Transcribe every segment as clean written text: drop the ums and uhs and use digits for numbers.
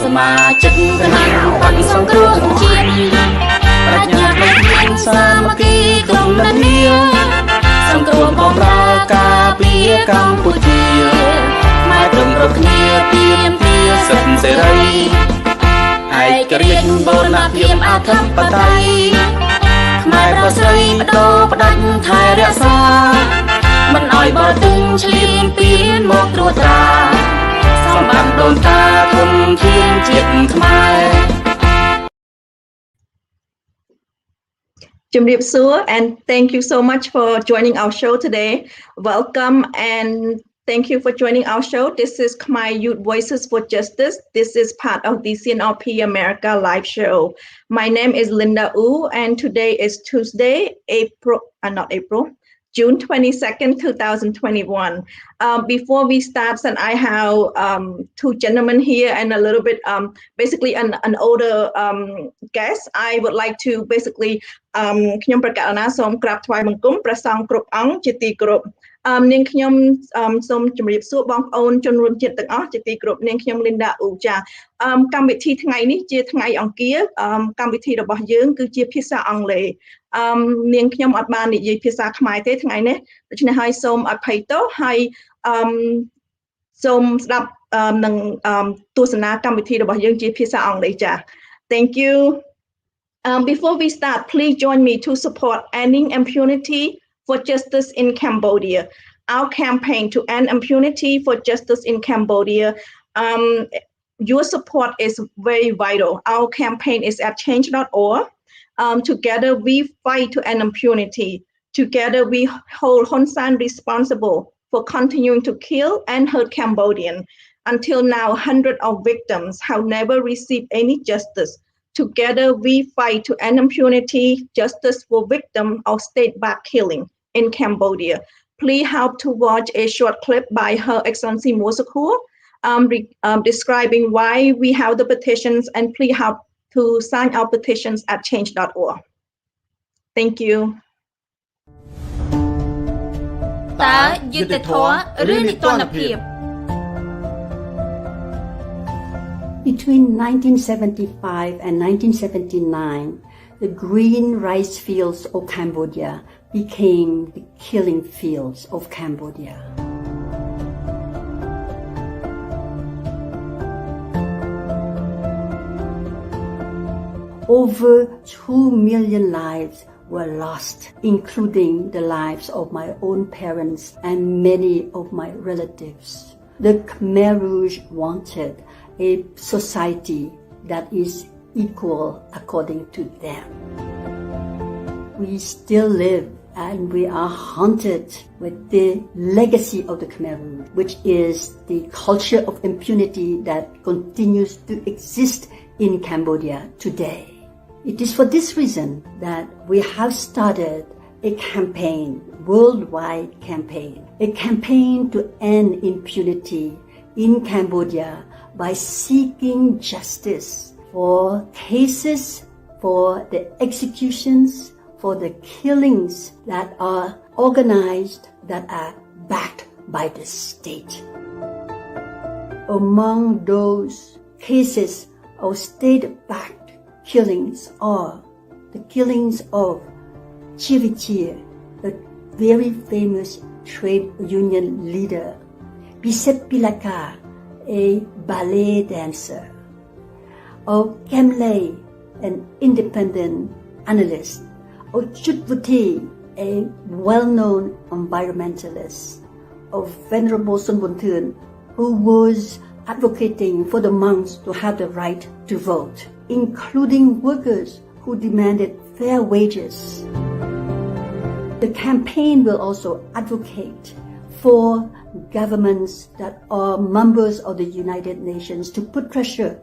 សមាជិកគណៈបកសង្គ្រោះជាតិប្រាជ្ញាប្រធានសាមគ្គីក្រុមនានាសង្គ្រោះបម្រើការពារកម្ពុជាខ្មែរព្រមគ្រប់គ្នាទាមទារសិទ្ធិសេរីឯករាជ្យបូរណភាពអធិបតេយ្យខ្មែរប្រុសស្រីបដូរផ្ដាច់ថែរក្សាមិនឲ្យបរទេសឈ្លានពានមកត្រួតត្រាសម្បត្តិដូនតាធនធានជាតិខ្មែរ and thank you so much for joining our show today. Welcome and thank you for joining our show. This is Khmer Youth Voices for Justice. This is part of the CNRP America live show. My name is Linda Wu, and today is Tuesday, June 22nd, 2021. Before we start, and I have two gentlemen here and a little bit, basically an older guest. I would like to basically ខ្ញុំប្រកាសណាសូមក្រាបថ្វាយបង្គំព្រះសង្ឃគ្រប់អង្គជាទីគោរពនាងខ្ញុំសូមជម្រាបសួរបងប្អូនជនរួមជាតិទាំងអស់ជាទីគោរពនាងខ្ញុំ Linda Wu ចាកម្មវិធីថ្ងៃនេះជាថ្ងៃអង្គារកម្មវិធីរបស់យើងគឺជាភាសាអង់គ្លេសនាងខ្ញុំអត់បាននិយាយភាសាខ្មែរទេថ្ងៃនេះដូច្នេះហើយសូមអភ័យទោសហើយសូមស្ដាប់នឹងទស្សនាកម្មវិធីរបស់យើងជាភាសាអង់គ្លេសចា Thank you. Before we start, please join me to support ending impunity for justice in Cambodia. Our campaign to end impunity for justice in Cambodia. Your support is very vital. Our campaign is at change.org. Together we fight to end impunity. Together we hold Hun Sen responsible for continuing to kill and hurt Cambodians. Until now, hundreds of victims have never received any justice. Together we fight to end impunity, justice for victims of state-backed killing in Cambodia. Please help to watch a short clip by Her Excellency Mosakur describing why we have the petitions, and please help to sign our petitions at change.org. Thank you. តើយុត្តិធម៌ឬនីតិរដ្ឋភាព Between 1975 and 1979, the green rice fields of Cambodia became the killing fields of Cambodia. Over 2 million lives were lost, including the lives of my own parents and many of my relatives. The Khmer Rouge wanted a society that is equal according to them. We still live and we are haunted with the legacy of the Khmer Rouge, which is the culture of impunity that continues to exist in Cambodia today. It is for this reason that we have started a campaign, worldwide campaign, a campaign to end impunity in Cambodia by seeking justice for cases, for the executions, for the killings that are organized, that are backed by the state. Among those cases of state-backed killings are the killings of Chivichir, the very famous trade union leader, Bisep Pilaka, a ballet dancer, of Kemley, an independent analyst, of Chutvuti, a well-known environmentalist, of Venerable Sun Bunthun, who was advocating for the monks to have the right to vote, including workers who demanded fair wages. The campaign will also advocate for governments that are members of the United Nations to put pressure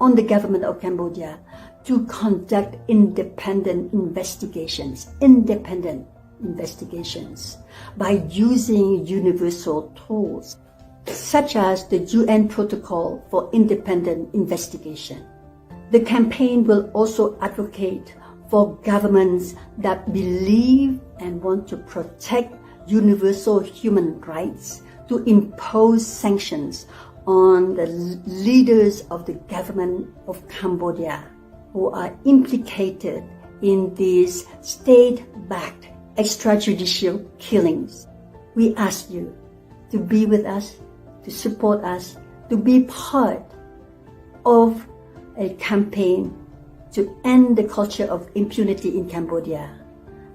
on the government of Cambodia to conduct independent investigations by using universal tools such as the UN Protocol for Independent Investigation. The campaign will also advocate for governments that believe and want to protect universal human rights to impose sanctions on the leaders of the government of Cambodia who are implicated in these state-backed extrajudicial killings. We ask you to be with us, to support us, to be part of a campaign to end the culture of impunity in Cambodia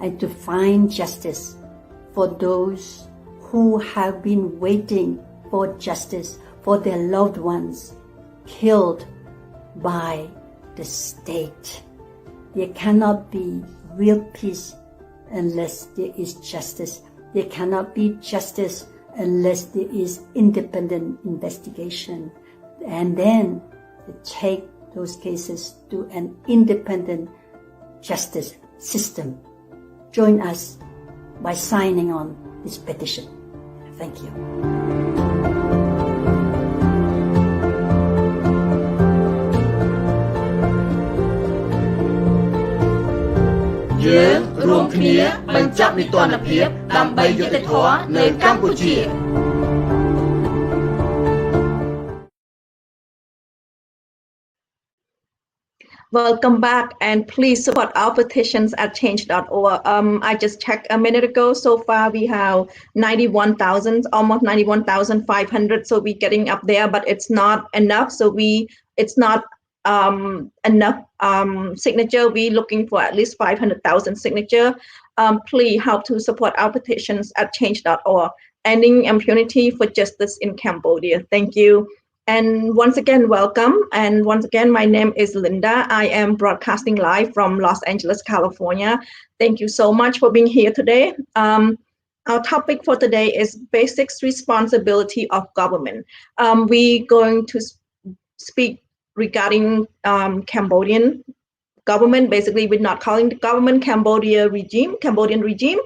and to find justice for those who have been waiting for justice for their loved ones killed by the state. There cannot be real peace unless there is justice. There cannot be justice unless there is independent investigation. And then to take those cases to an independent justice system. Join us by signing on this petition. Thank you.យើងរួមគ្នាបញ្ចប់នីតិរដ្ឋភាពដើម្បីយុត្តិធម៌នៅកម្ពុជា Welcome back, and please support our petitions at change.org. I just checked a minute ago. So far, we have 91,000, almost 91,500. So we're getting up there, but it's not enough. So it's not enough signature. We're looking for at least 500,000 signature. Please help to support our petitions at change.org. Ending impunity for justice in Cambodia. Thank you. And once again, welcome. And once again, my name is Linda. I am broadcasting live from Los Angeles, California. Thank you so much for being here today. Our topic for today is basic responsibility of government. We're going to speak regarding Cambodian government. Basically, we're not calling the government Cambodian regime.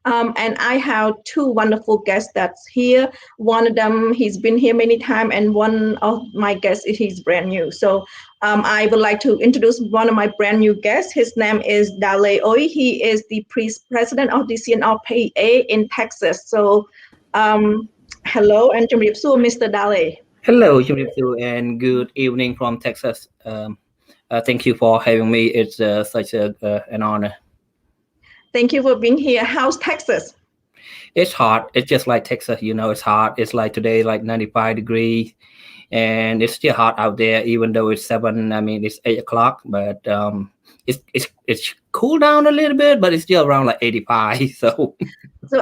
And I have two wonderful guests that's here. One of them, he's been here many times, and one of my guests, he's brand new. So I would like to introduce one of my brand new guests. His name is Daley. He is the president of the CNRPA in Texas. So hello, and Mr. Daley. Hello, and good evening from Texas. Thank you for having me. It's such an honor. Thank you for being here. How's Texas? It's hot. It's just like Texas, it's hot. It's like today, like 95 degrees, and it's still hot out there, even though it's 8 o'clock, but it's cooled down a little bit, but it's still around like 85. So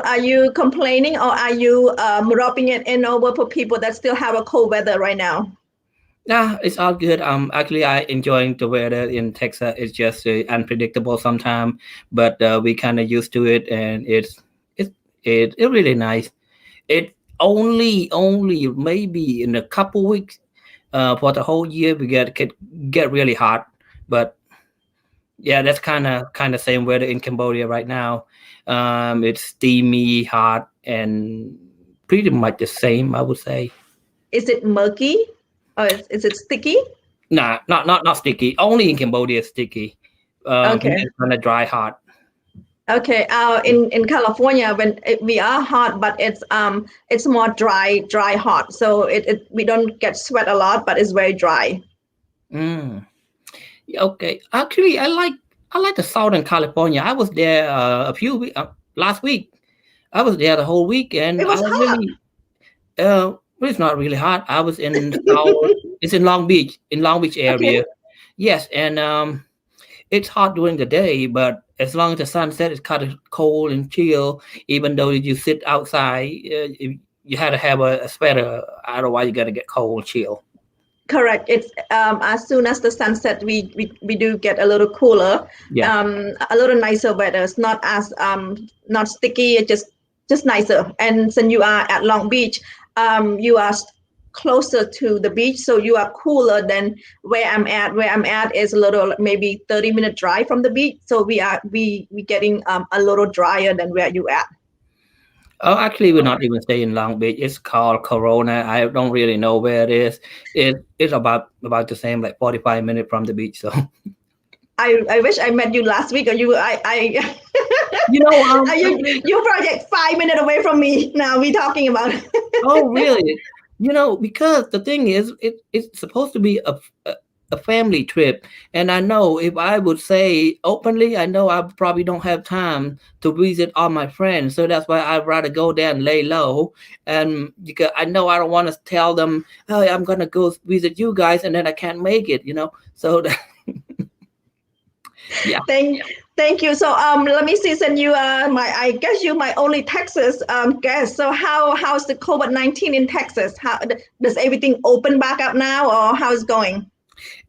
are you complaining, or are you rubbing it in over for people that still have a cold weather right now? Nah, it's all good. Actually, I enjoying the weather in Texas. It's just unpredictable sometimes, but we kind of used to it, and it's really nice. It only maybe in a couple weeks for the whole year we get really hot, but yeah, that's kind of same weather in Cambodia right now. It's steamy, hot, and pretty much the same, I would say. Is it murky? Or is it sticky? Nah, not sticky. Only in Cambodia it's sticky. Okay. It's kind of dry, hot. Okay. In California, when we are hot, but it's more dry hot. So we don't get sweat a lot, but it's very dry. Okay. Actually, I like the Southern California. I was there last week. I was there the whole week, and it was hot. Really, it's not really hot. I was in it's in Long Beach area. Okay. Yes, and it's hot during the day, but as long as the sun sets, it's kind of cold and chill. Even though you sit outside, you had to have a sweater, otherwise you're gonna get cold and chill. Correct. It's as soon as the sun sets, we do get a little cooler. Yeah. A little nicer weather. It's not as not sticky. It's just nicer. And since you are at Long Beach, you are closer to the beach, so you are cooler than where I'm at. Where I'm at is a little, maybe 30-minute drive from the beach, so we getting a little drier than where you at. Oh, actually, we're not even staying in Long Beach. It's called Corona. I don't really know where it is. It's about the same, like 45 minutes from the beach. So I wish I met you last week, or you you're probably like 5 minutes away from me now. We're talking about it. Oh, really? Because the thing is, it's supposed to be a family trip, and I know if I would say openly, I know I probably don't have time to visit all my friends, so that's why I'd rather go there and lay low. And because I know I don't want to tell them, "Oh, I'm gonna go visit you guys," and then I can't make it. So yeah. Thank you. So let me see. Since you I guess you my only Texas guest. So how's the COVID-19 in Texas? How does everything open back up now, or how's it going?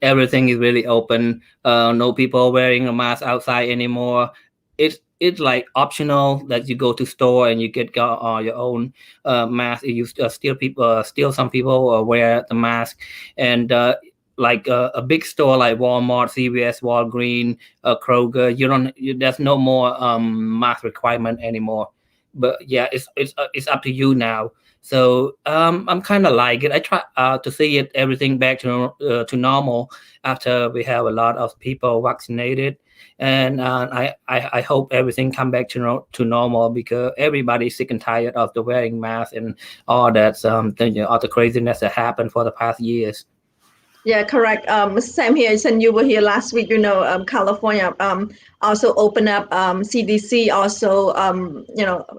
Everything is really open. No people wearing a mask outside anymore. It's like optional that you go to store and you get your own mask. You still some people wear the mask, and like a big store like Walmart, CVS, Walgreens, Kroger, there's no more mask requirement anymore. But yeah, it's up to you now. So I'm kind of like it. I try to see it everything back to normal after we have a lot of people vaccinated, and I hope everything come back to normal, because everybody's sick and tired of the wearing masks and all that all the craziness that happened for the past years. Yeah, correct. Same here. Since you were here last week, California also opened up. CDC also,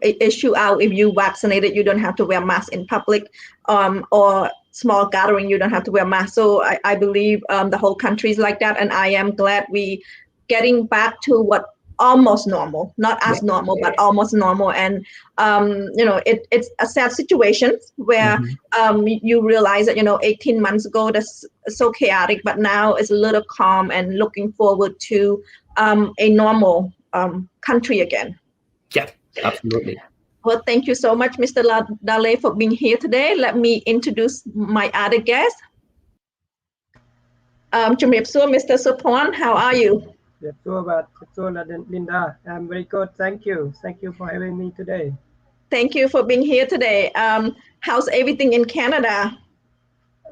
issue out, if you vaccinated, you don't have to wear mask in public, or small gathering, you don't have to wear mask. So I believe the whole country is like that, and I am glad we getting back to what almost normal, not as normal, but almost normal. And it's a sad situation where you realize that 18 months ago that's so chaotic, but now it's a little calm and looking forward to a normal country again. Yeah, absolutely. Well, thank you so much, Mr. Daley, for being here today. Let me introduce my other guest. Mr. Sophoan, how are you? Linda, I'm very good. Thank you. Thank you for having me today. Thank you for being here today. How's everything in Canada?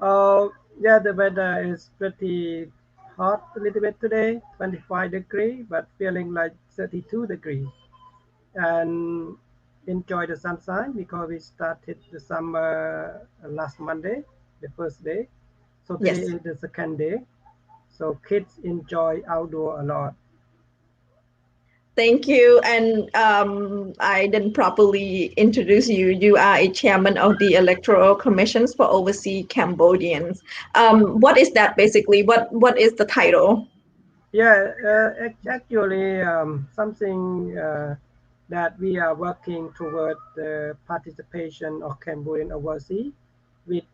Yeah, the weather is pretty hot a little bit today, 25 degrees, but feeling like 32 degrees. And enjoy the sunshine because we started the summer last Monday, the first day. So today is the second day. So kids enjoy outdoor a lot. Thank you. And I didn't properly introduce you. You are a chairman of the Electoral Commissions for Overseas Cambodians. What is that basically? What is the title? Yeah, actually something that we are working toward the participation of Cambodian overseas with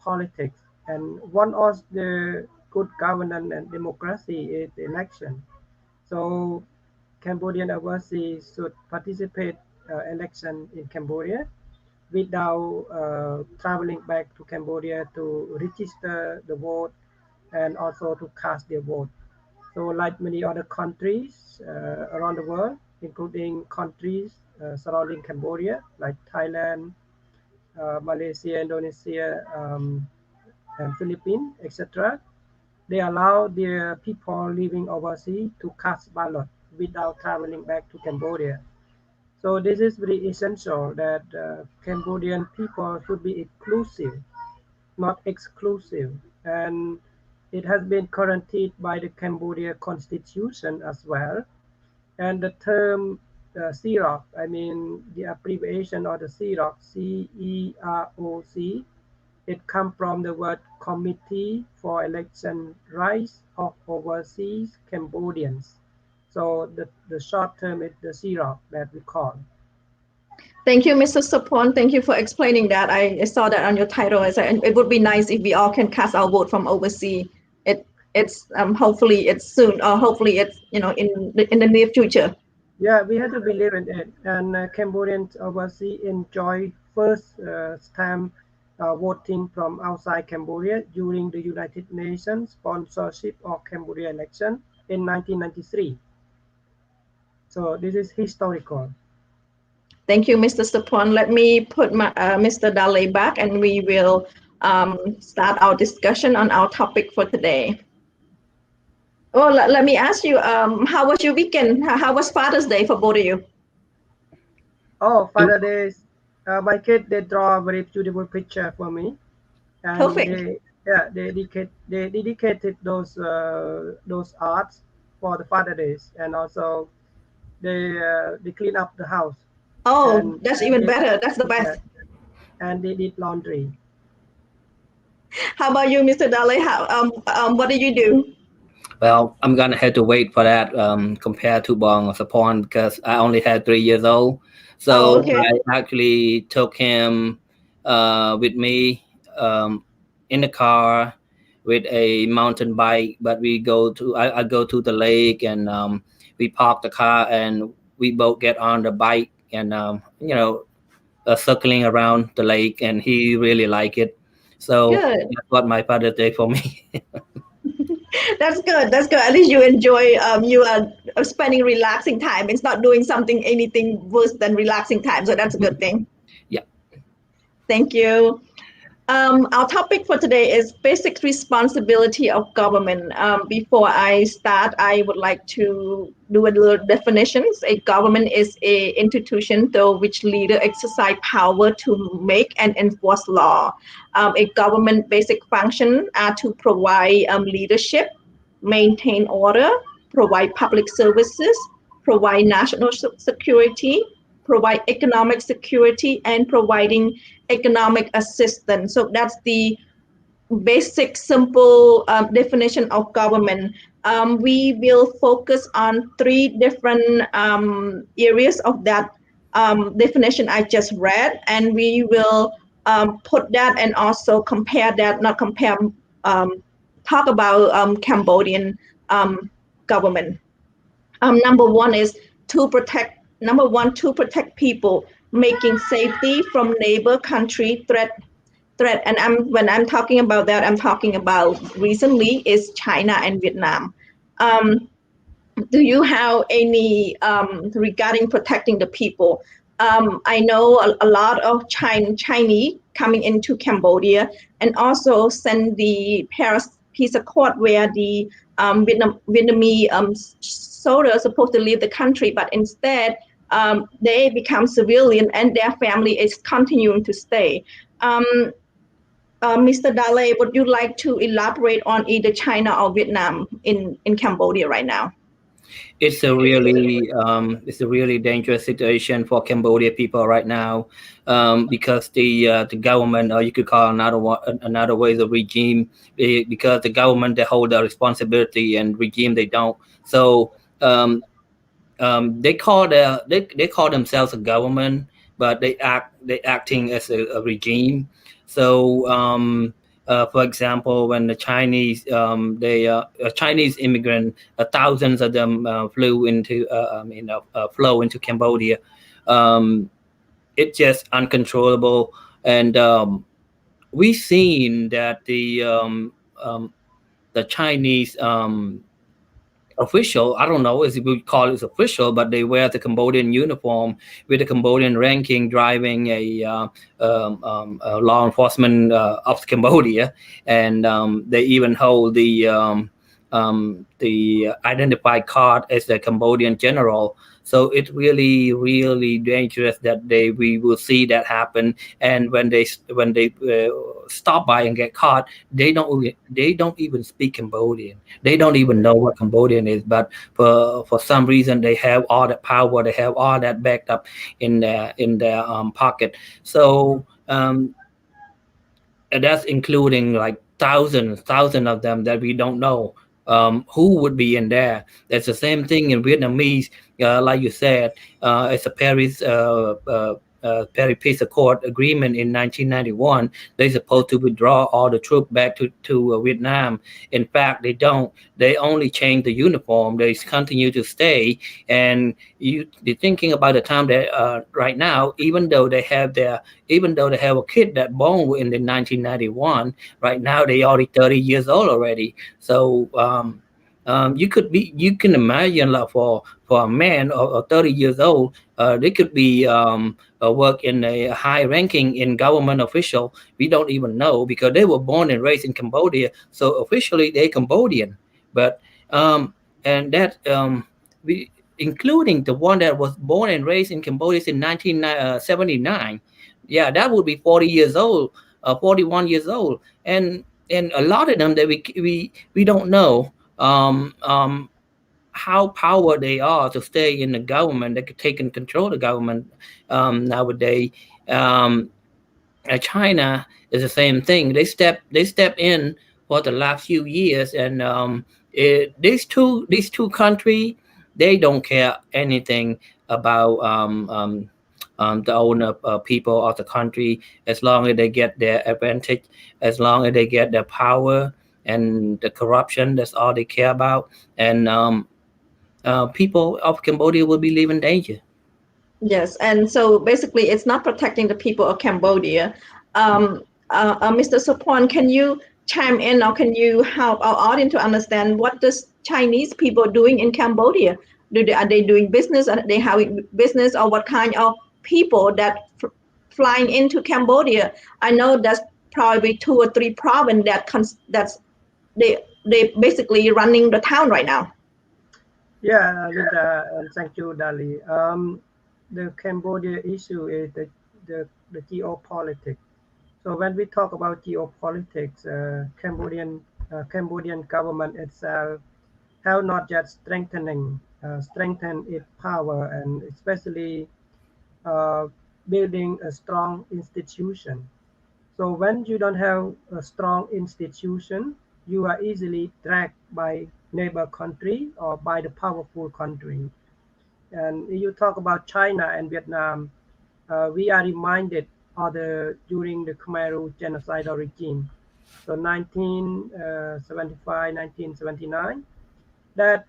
politics. And one of the good governance and democracy is the election. So Cambodian overseas should participate election in Cambodia without traveling back to Cambodia to register the vote and also to cast their vote. So like many other countries around the world, including countries surrounding Cambodia, like Thailand, Malaysia, Indonesia, and Philippines, etc., they allow their people living overseas to cast ballot without traveling back to Cambodia. So this is very essential that Cambodian people should be inclusive, not exclusive. And it has been guaranteed by the Cambodia constitution as well. And the term CEROC, I mean the abbreviation of the CEROC, CEROC, it comes from the word Committee for Election Rights of Overseas Cambodians. So the short term is the CEROC that we call. Thank you, Mr. Sophoan. Thank you for explaining that. I saw that on your title. It would be nice if we all can cast our vote from overseas. It's hopefully it's soon, or hopefully it's in the near future. Yeah, we have to believe in it. And Cambodians overseas enjoy first time voting from outside Cambodia during the United Nations sponsorship of Cambodia election in 1993. So this is historical. Thank you, Mr. Sophoan. Let me put Mr. Daley back, and we will start our discussion on our topic for today. Well, let me ask you, how was your weekend? How was Father's Day for both of you? Oh, Father's Day. my kid, they draw a very beautiful picture for me, and Perfect. they dedicated those arts for the Father Days, and also they clean up the house, Oh, and that's even they, better. That's the yeah, best. and they did laundry. How about you, Mr. Daley? What did you do? Well, I'm gonna have to wait for that compared to Bong or Sophoan because I only had 3 years old. Oh, So okay. I actually took him with me in the car with a mountain bike, but I go to the lake and we park the car and we both get on the bike and circling around the lake, and he really liked it. So Good. that's what my Father's Day for me. That's good. That's good. At least you enjoy. You are spending relaxing time. It's not doing something anything worse than relaxing time. So that's a good thing. Yeah. Thank you. Our topic for today is basic responsibility of government. Before I start, I would like to do a little definitions. A government is a institution through which leader exercise power to make and enforce law. A government basic function are to provide leadership, maintain order, provide public services, provide national security, provide economic security, and providing economic assistance. So that's the basic, simple definition of government. We will focus on three different areas of that definition I just read, and we will put that and also compare that, not compare, um, talk about Cambodian government. Number one is to protect people, making safety from neighbor country threat. And when I'm talking about that, I'm talking about recently is China and Vietnam. Um, do you have any regarding protecting the people? I know a lot of Chinese coming into Cambodia and also send the Paris Peace Accord where the Vietnamese soldiers are supposed to leave the country, but instead they become civilian and their family is continuing to stay. Um, Mr. Daley, would you like to elaborate on either China or Vietnam in Cambodia right now? It's a really dangerous situation for Cambodia people right now, because the government, or you could call another way, the regime, because the government they hold the responsibility and regime they don't. So they call themselves a government, but they acting as a regime. So for example, when the Chinese immigrant, thousands of them flow into Cambodia, it's just uncontrollable, and we've seen that the Chinese official, I don't know if we call it official, but they wear the Cambodian uniform with the Cambodian ranking, driving a law enforcement of Cambodia, and they even hold the identified card as the Cambodian general. So it's really, really dangerous that we will see that happen. And when they stop by and get caught, they don't even speak Cambodian. They don't even know what Cambodian is. But for some reason, they have all that power. They have all that backed up in their pocket. So and that's including like thousands of them that we don't know who would be in there. That's the same thing in Vietnamese, like you said. It's a Paris Peace Accord agreement in 1991. They're supposed to withdraw all the troops back to Vietnam. In fact, they don't. They only change the uniform. They continue to stay. And you're thinking about the time that right now, even though they have a kid that born in the 1991, right now they already 30 years old already. So you can imagine, like, for a man or 30 years old, they could be work in a high ranking in government official. We don't even know because they were born and raised in Cambodia, so officially they're Cambodian. But and that we including the one that was born and raised in Cambodia in 1979. Yeah, that would be 40 years old, 41 years old, and a lot of them that we don't know how power they are to stay in the government. They could take and control the government nowadays. Um, China is the same thing. They step in for the last few years, and these two countries, they don't care anything about the owner people of the country, as long as they get their advantage, as long as they get their power and the corruption. That's all they care about, and people of Cambodia will be living in danger. Yes, and so basically, it's not protecting the people of Cambodia. Mr. Sophoan, can you chime in, or can you help our audience to understand what does Chinese people doing in Cambodia? Are they doing business? Are they having business, or what kind of people that flying into Cambodia? I know that's probably 2 or 3 provinces that's they basically running the town right now. Yeah, Linda, and thank you, Daley. The Cambodia issue is the geopolitics. So when we talk about geopolitics, Cambodian government itself have not yet strengthen its power, and especially uh, building a strong institution. So when you don't have a strong institution, you are easily dragged by neighbor country or by the powerful country. And you talk about China and Vietnam, we are reminded of during the Khmer genocidal regime, so 1975, 1979, that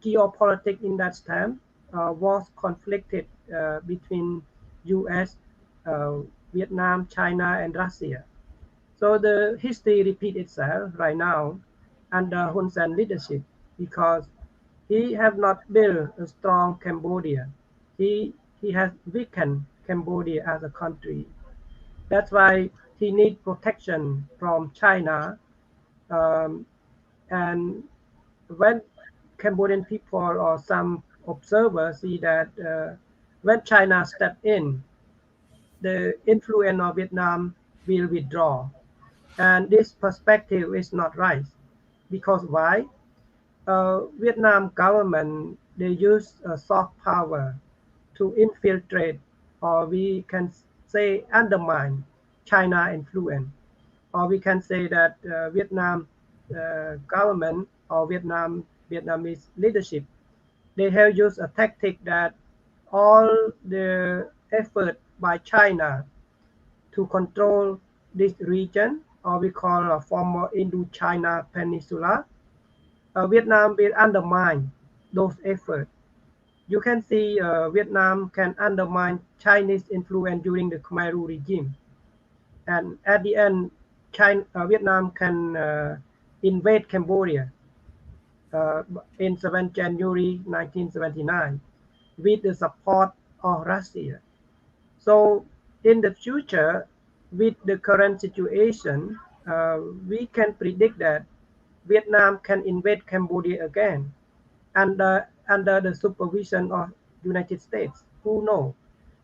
geopolitics in that time was conflicted between U.S., uh, Vietnam, China, and Russia. So the history repeats itself right now under Hun Sen leadership, because he have not built a strong Cambodia. He has weakened Cambodia as a country. That's why he needs protection from China. Um, and when Cambodian people or some observers see that when China step in, the influence of Vietnam will withdraw. And this perspective is not right. Because why? Vietnam government, they use soft power to infiltrate, or we can say undermine China influence, or we can say that Vietnam government or Vietnamese leadership, they have used a tactic that all the effort by China to control this region, or we call a former Indochina Peninsula, Vietnam will undermine those efforts. You can see Vietnam can undermine Chinese influence during the Khmer Rouge regime, and at the end, Vietnam can invade Cambodia in 7 January 1979 with the support of Russia. So in the future, with the current situation, we can predict that Vietnam can invade Cambodia again under the supervision of United States. Who knows?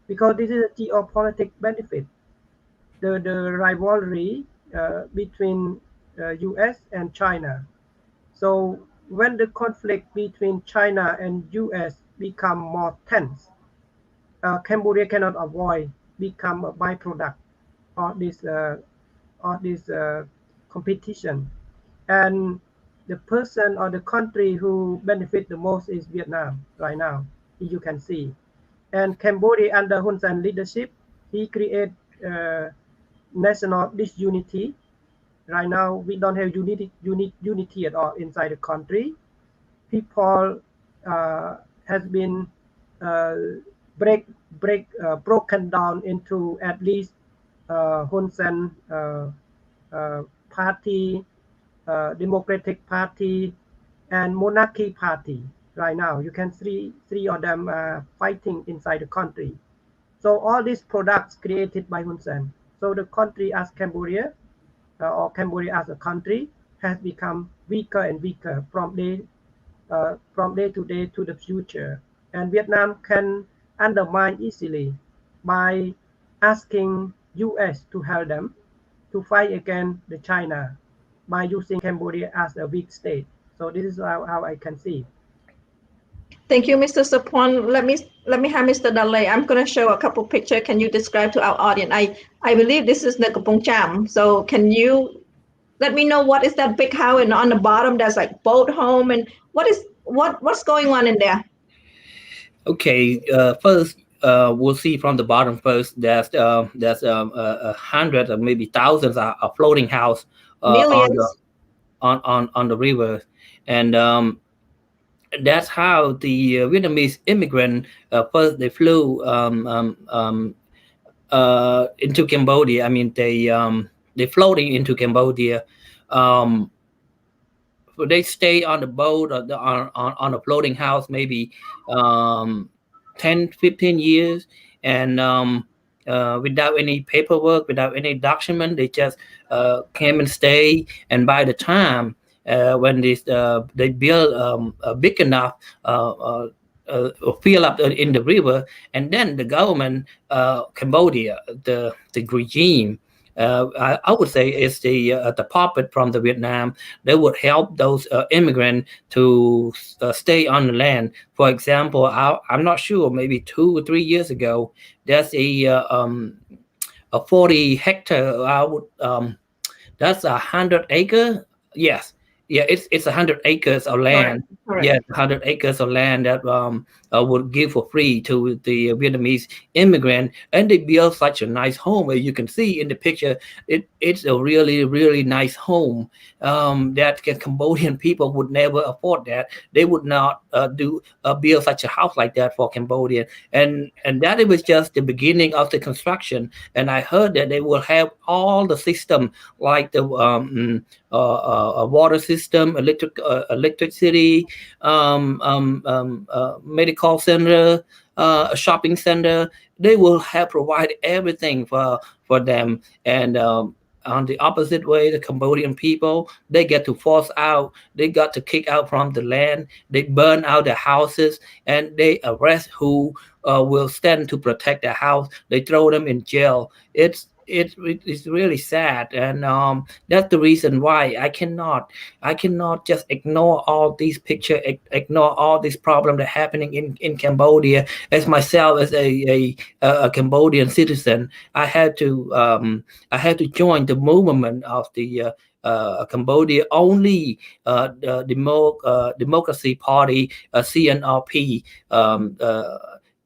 Because this is a geopolitical benefit. The rivalry between U.S. and China. So when the conflict between China and U.S. become more tense, Cambodia cannot avoid become a byproduct of this competition. And the person or the country who benefit the most is Vietnam right now, you can see. And Cambodia under Hun Sen leadership, he create national disunity. Right now, we don't have unity at all inside the country. People has been uh, broken down into at least Hun Sen party, Democratic Party, and Monarchy Party. Right now, you can see three of them fighting inside the country. So all these products created by Hun Sen. So the country as Cambodia, or Cambodia as a country, has become weaker and weaker from day to day to the future. And Vietnam can undermine easily by asking U.S. to help them to fight against the China by using Cambodia as a weak state. So this is how I can see. Thank you, Mr. Sophoan. Let me have Mr. Daley. I'm going to show a couple pictures. Can you describe to our audience? I believe this is the Kampong Cham. So can you let me know what is that big house, and on the bottom there's like boat home, and what's going on in there? Okay, first we'll see from the bottom first. There's hundreds or maybe thousands of floating house Millions. on the river, and that's how the Vietnamese immigrant first they flew into Cambodia. I mean they floating into Cambodia. They stay on the boat or on a floating house maybe 10-15 years, and without any paperwork, without any document. They just came and stay, and by the time when they build big enough fill up in the river, and then the government Cambodia, the regime, I would say is the puppet from the Vietnam. They would help those immigrants to stay on the land. For example, I'm not sure, maybe 2 or 3 years ago, there's a 40 hectare. That's 100 acre. Yes, yeah, it's 100 acres of land. Correct. Yeah, 100 acres of land that would give for free to the Vietnamese immigrant, and they built such a nice home. As you can see in the picture, it's a really nice home that Cambodian people would never afford that. They would not build such a house like that for Cambodian, and that it was just the beginning of the construction. And I heard that they will have all the system like the a water system, electricity, medical center, a shopping center. They will have provide everything for them. And on the opposite way, the Cambodian people, they get to force out, they got to kick out from the land, they burn out the houses, and they arrest who will stand to protect the house. They throw them in jail. It's really sad, and that's the reason why I cannot just ignore all these pictures, ignore all these problems that are happening in Cambodia. As myself, as a Cambodian citizen, I had to join the movement of the Cambodia only Democracy Party, CNRP.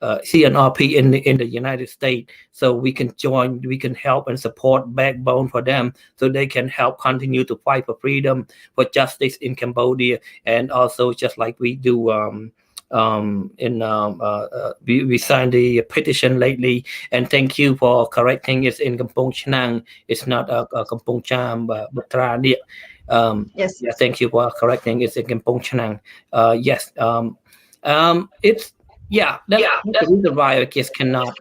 CNRP in the United States, so we can join, we can help and support backbone for them, so they can help continue to fight for freedom, for justice in Cambodia, and also just like we do. We signed the petition lately, and thank you for correcting. It's in Kampong Chnang. It's not Kampong Cham, but Trania. Yes. Yeah, thank you for correcting. It's in Kampong Chnang. Yes. It's. Yeah, that's the reason why I just cannot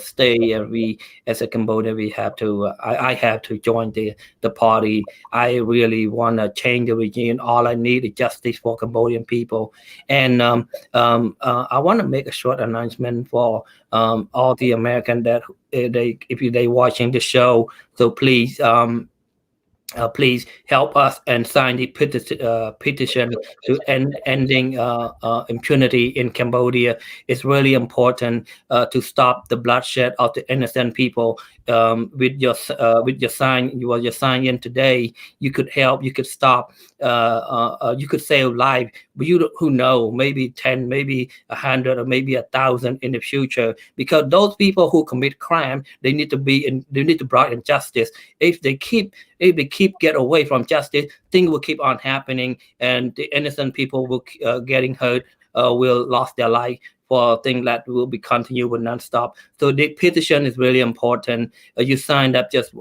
stay. We, as a Cambodia, we have to. I have to join the party. I really want to change the regime. All I need is justice for Cambodian people, and I want to make a short announcement for all the Americans that if they watching the show. So please. Please help us and sign the petition to ending impunity in Cambodia. It's really important to stop the bloodshed of the innocent people. With your sign, your sign in today, you could help. You could stop. You could save life. But who know? Maybe 10, maybe 100, or maybe 1,000 in the future. Because those people who commit crime, they need to be brought in justice. If they keep get away from justice, things will keep on happening, and the innocent people will getting hurt, will lost their life for things that will be continued, will not stop. So the petition is really important. You signed up, just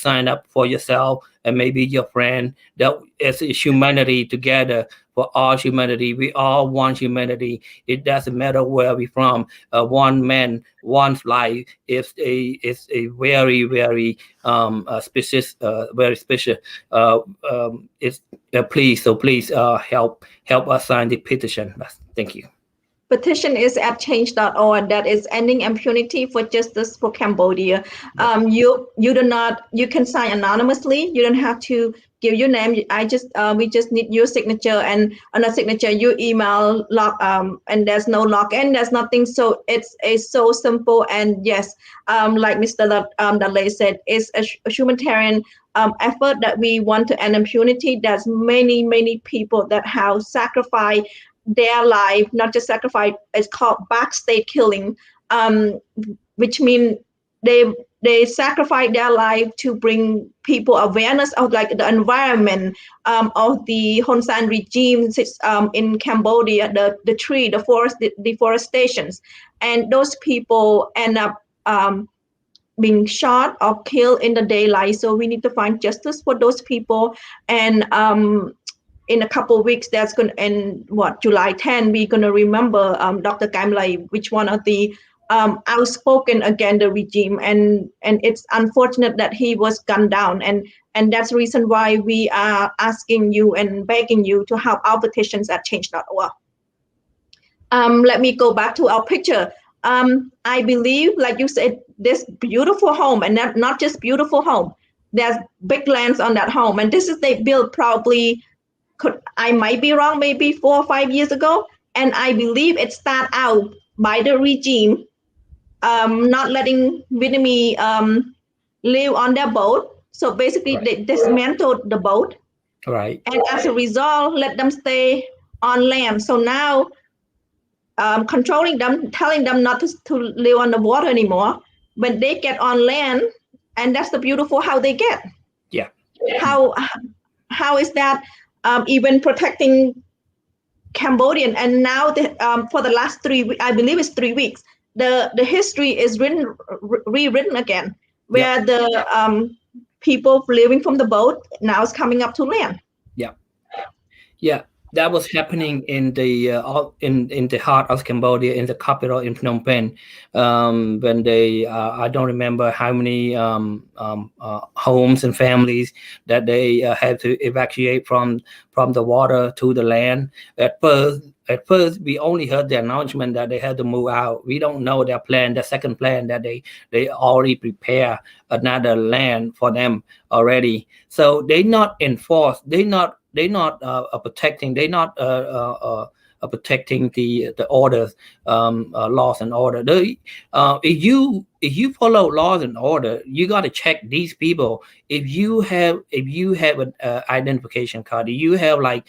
sign up for yourself and maybe your friend. That as humanity together, for all humanity. We all want humanity. It doesn't matter where we're from. One man, one's life is a very, very specious, very special. Please help us sign the petition. Thank you. petition is at change.org. That is ending impunity for justice for Cambodia. You can sign anonymously. You don't have to give your name. We just need your signature, and on a signature you email and there's no login, there's nothing. So it's so simple. And yes, like Mr. Daley said, it's a humanitarian effort that we want to end impunity. There's many people that have sacrificed their life, not just sacrifice, it's called backstage killing, which means they sacrifice their life to bring people awareness of like the environment of the Hun Sen regime in Cambodia, the tree, the forest, the deforestations, and those people end up being shot or killed in the daylight. So we need to find justice for those people. And in a couple of weeks, that's going to end. July 10, we're going to remember Dr. Kamlay, which one of the outspoken against the regime, and it's unfortunate that he was gunned down, and that's the reason why we are asking you and begging you to help our petitions at change.org. Let me go back to our picture. I believe, like you said, this beautiful home, and not just beautiful home, there's big lands on that home, and this is they built probably, I might be wrong, maybe 4 or 5 years ago, and I believe it started out by the regime not letting Vietnamese live on their boat. So basically, right, they dismantled the boat, right, and as a result, let them stay on land. So now, controlling them, telling them not to live on the water anymore, but they get on land, and that's the beautiful how they get. Yeah. How is that even protecting Cambodian? And now for the last 3 weeks, I believe it's 3 weeks, the history is rewritten again, where yep, the people living from the boat now is coming up to land. Yeah, that was happening in the heart of Cambodia, in the capital, in Phnom Penh, when they I don't remember how many homes and families that they had to evacuate from the water to the land. At first, we only heard the announcement that they had to move out. We don't know their plan, the second plan, that they already prepare another land for them already. So they not enforce. They're not protecting. They're not protecting the orders, laws and order. If you follow laws and order, you got to check these people. If you have an identification card, if you have like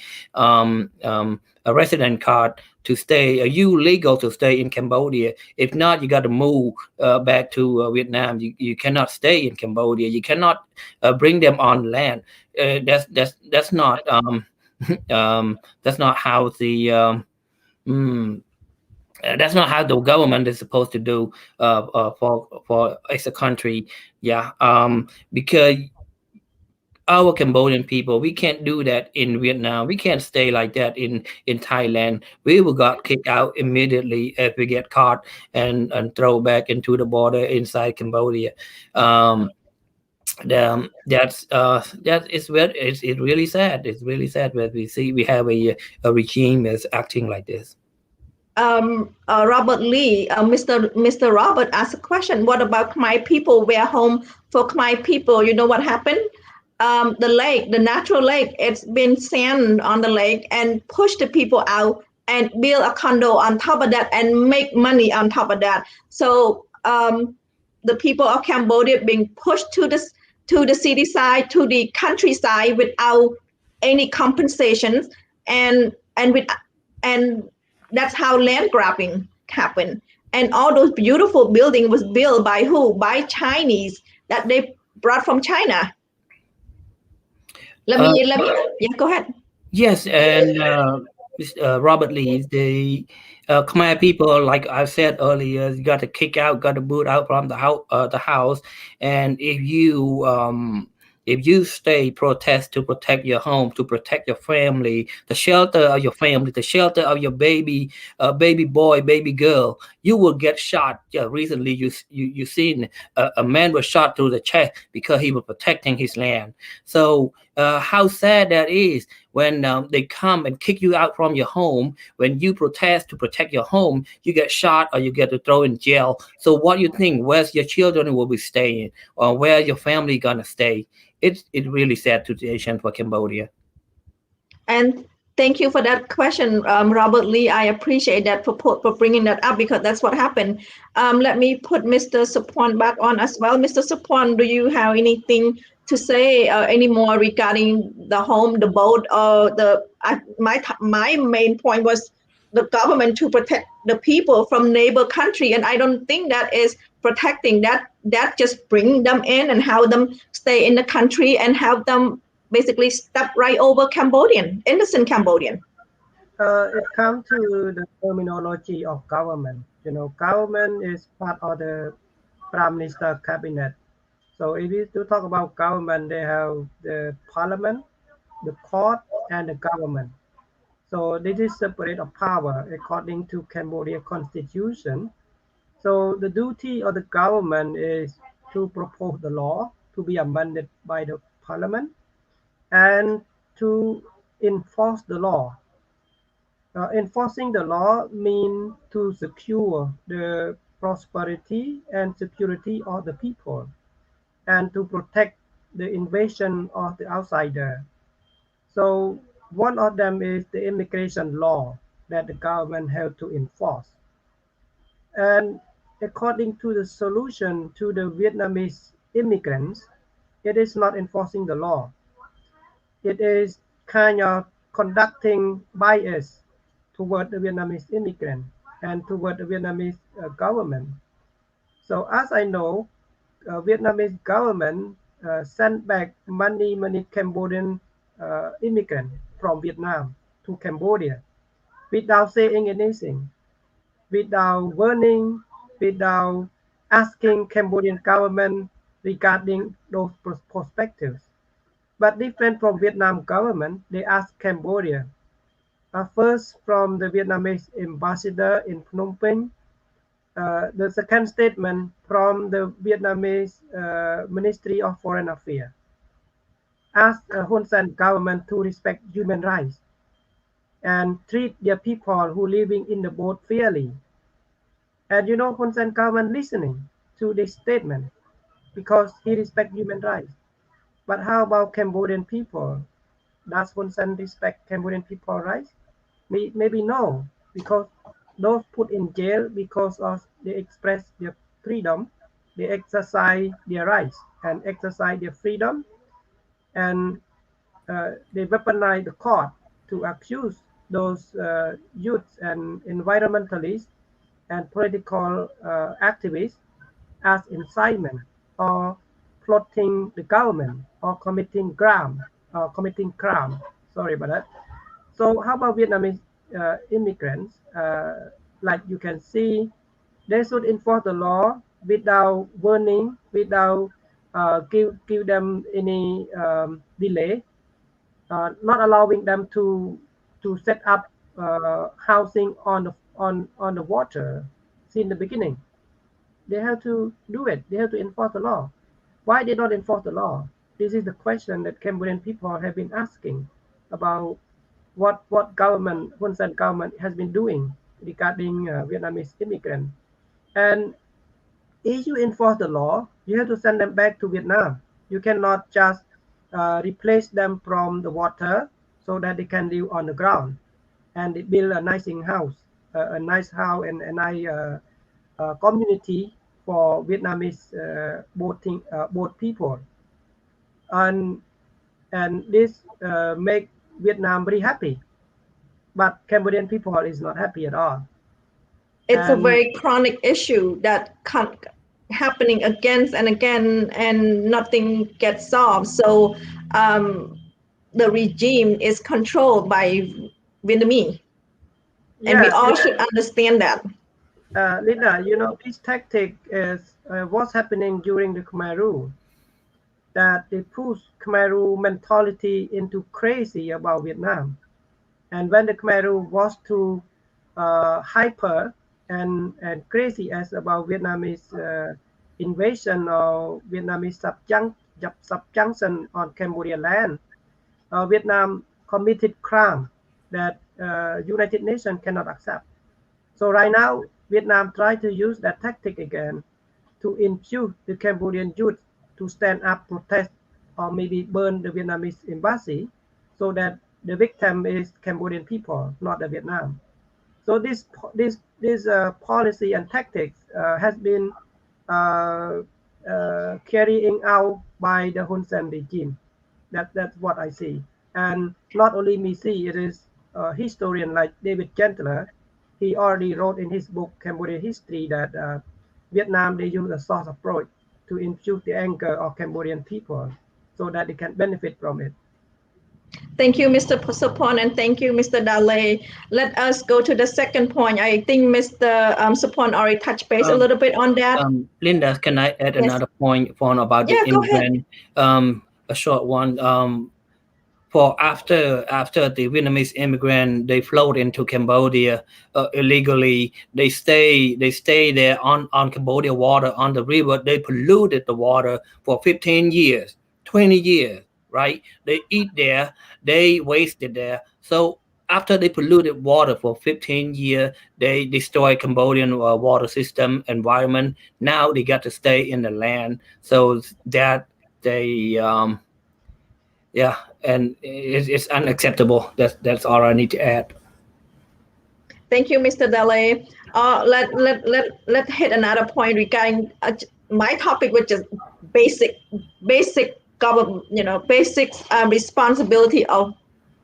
a resident card to stay, are you legal to stay in Cambodia? If not, you got to move back to Vietnam. You cannot stay in Cambodia. You cannot bring them on land. That's not that's not how the that's not how the government is supposed to do for as a country. Because our Cambodian people, we can't do that in Vietnam. We can't stay like that in Thailand. We will get kicked out immediately if we get caught and throw back into the border inside Cambodia. That is where it's really sad. It's really sad that we have a regime that's acting like this. Robert Lee, Mr. Robert asked a question. What about Khmer people? We're home for Khmer people. You know what happened? The lake, the natural lake, it's been sand on the lake and push the people out and build a condo on top of that and make money on top of that. So the people of Cambodia being pushed to the city side, to the countryside without any compensations, and that's how land grabbing happened. And all those beautiful buildings was built by who? By Chinese that they brought from China. Let me go ahead. Yes, and Robert Lee, the Khmer people, like I said earlier, you got to kick out, got to boot out from the house, and if you stay protest to protect your home, to protect your family, the shelter of your family, the shelter of your baby boy, baby girl, you will get shot. Yeah, recently you seen a man was shot through the chest because he was protecting his land. So how sad that is when they come and kick you out from your home, when you protest to protect your home, you get shot or you get to throw in jail. So what you think? Where's your children will be staying, or where your family gonna stay? It's really sad situation for Cambodia. And thank you for that question, Robert Lee. I appreciate that for bringing that up, because that's what happened. Let me put Mr. Sophoan back on as well. Mr. Sophoan, do you have anything to say any more regarding the home, the boat, or my main point was the government to protect the people from neighbor country, and I don't think that is protecting. That just bring them in and have them stay in the country and have them basically step right over innocent Cambodian. It comes to the terminology of government. You know, government is part of the Prime Minister cabinet. So if you do talk about government, they have the parliament, the court, and the government. So this is separate of power according to Cambodia constitution. So the duty of the government is to propose the law to be amended by the parliament and to enforce the law. Enforcing the law means to secure the prosperity and security of the people and to protect the invasion of the outsider. So one of them is the immigration law that the government have to enforce. And according to the solution to the Vietnamese immigrants, it is not enforcing the law. It is kind of conducting bias toward the Vietnamese immigrant and toward the Vietnamese government. So as I know, Vietnamese government sent back many Cambodian immigrants from Vietnam to Cambodia without saying anything, without warning, without asking Cambodian government regarding those perspectives. But different from Vietnam government, they asked Cambodia. First, from the Vietnamese ambassador in Phnom Penh, the second statement from the Vietnamese Ministry of Foreign Affairs asked Hun Sen government to respect human rights and treat their people who living in the boat fairly. And you know, Hun Sen government listening to this statement because he respect human rights. But how about Cambodian people? Does Hun Sen respect Cambodian people rights? Maybe no, because those put in jail because of they express their freedom, they exercise their rights and exercise their freedom, and they weaponize the court to accuse those youths and environmentalists and political activists as incitement or plotting the government or committing crime. Sorry about that. So how about Vietnamese immigrants? Like you can see, they should enforce the law without warning, without give them any delay, not allowing them to set up housing on the water since the beginning. They have to do it. They have to enforce the law. Why they don't enforce the law? This is the question that Cambodian people have been asking about what government, Hun Sen government has been doing regarding Vietnamese immigrants. And if you enforce the law, you have to send them back to Vietnam. You cannot just replace them from the water so that they can live on the ground and build a nice house, and a nice community for Vietnamese boat people. And this make Vietnam very happy, but Cambodian people is not happy at all. It's a very chronic issue that happening again and again, and nothing gets solved. So the regime is controlled by Vietnamese, and we all should understand that. Linda, you know, this tactic is what's happening during the Khmer rule, that they push Khmer rule mentality into crazy about Vietnam. And when the Khmer rule was too hyper and crazy as about Vietnamese invasion or Vietnamese subjunction on Cambodian land, Vietnam committed crime that United Nations cannot accept. So right now, Vietnam try to use that tactic again to infuse the Cambodian youth to stand up, protest, or maybe burn the Vietnamese embassy, so that the victim is Cambodian people, not the Vietnam. So this policy and tactics has been carrying out by the Hun Sen regime. That's what I see. And not only me see, it is a historian like David Gentler. He already wrote in his book Cambodian History that Vietnam, they use a soft approach to infuse the anger of Cambodian people so that they can benefit from it. Thank you, Mr. Sophoan, and thank you, Mr. Daley. Let us go to the second point. I think Mr. Sophoan already touched base a little bit on that. Linda, can I add Yes. another point about the Yeah, go ahead. immigrant? A short one. For after the Vietnamese immigrant, they flowed into Cambodia illegally. They stay there on Cambodia water, on the river. They polluted the water for 15 years, 20 years, right? They eat there, they wasted there. So after they polluted water for 15 years, they destroy Cambodian water system environment. Now they got to stay in the land, so that they yeah, and it's unacceptable. That's all I need to add. Thank you, Mr. Daley. Let hit another point regarding my topic, which is basic government, basic responsibility of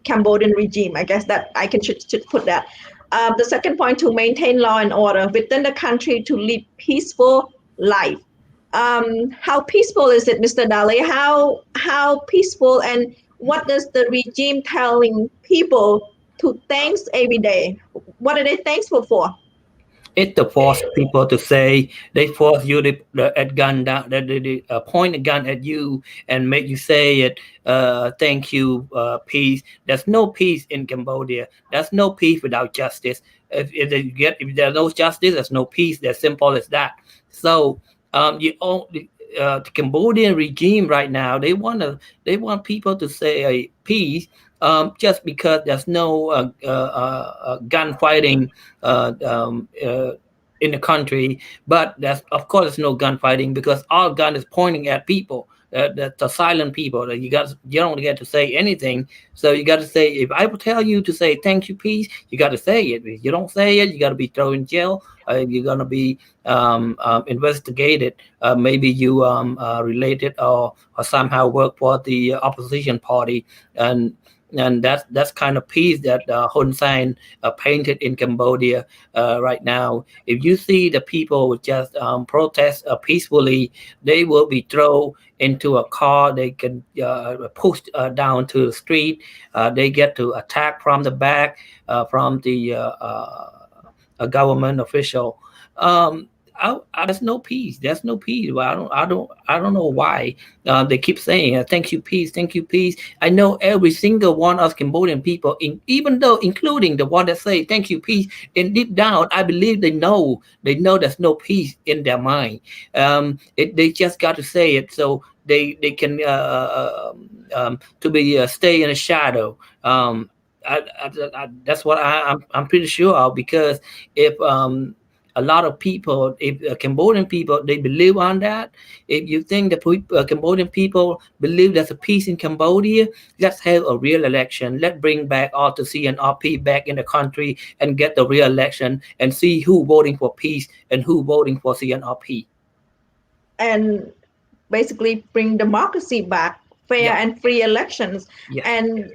Cambodian regime. I guess that I should put that. The second point, to maintain law and order within the country to lead peaceful life. How peaceful is it, Mr. Daley? How peaceful, and what does the regime telling people to thanks every day? What are they thankful for? It to force people to say, they force you to at gun down, they point a gun at you and make you say it. Thank you, peace. There's no peace in Cambodia. There's no peace without justice. If there's no justice, there's no peace. That's simple as that. So the Cambodian regime right now, they want people to say peace, just because there's no gunfighting in the country. But of course, there's no gunfighting because all gun is pointing at people. The silent people that you don't get to say anything. So you got to say, if I will tell you to say thank you, peace, you got to say it. If you don't say it, you got to be thrown in jail. You're gonna be investigated. Maybe you related or somehow work for the opposition party, and that's kind of peace that Hun Sen painted in Cambodia right now. If you see the people just protest peacefully, they will be thrown into a car. They can pushed down to the street. They get to attack from the back from the a government official. There's no peace. There's no peace. Well, I don't know why they keep saying thank you, peace, thank you, peace. I know every single one of Cambodian people, including the one that say thank you, peace, and deep down, I believe they know there's no peace in their mind. They just got to say it so they can to be stay in the shadow. That's what I'm pretty sure of, because if a lot of people, if Cambodian people, they believe on that. If you think the Cambodian people believe there's a peace in Cambodia, let's have a real election. Let's bring back all the CNRP back in the country and get the real election and see who voting for peace and who voting for CNRP. And basically bring democracy back, fair and free elections. And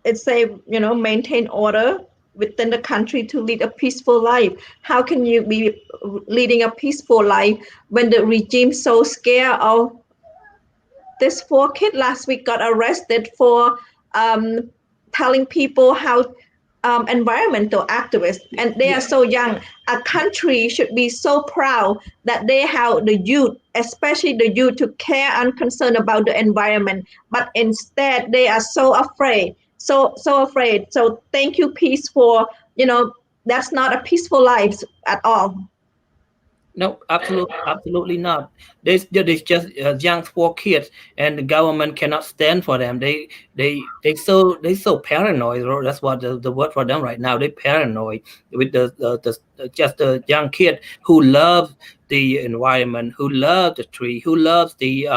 it's say, maintain order within the country to lead a peaceful life. How can you be leading a peaceful life when the regime so scared of this 4 kid last week got arrested for telling people how environmental activists, and they are so young. A country should be so proud that they have the youth, especially the youth, to care and concern about the environment, but instead they are so afraid. So afraid. So thank you, peace, for, that's not a peaceful life at all. No, absolutely not. There's just young poor kids, and the government cannot stand for them. They so paranoid. That's what the word for them right now. They paranoid with the just the young kid who loves the environment, who loves the tree, who loves the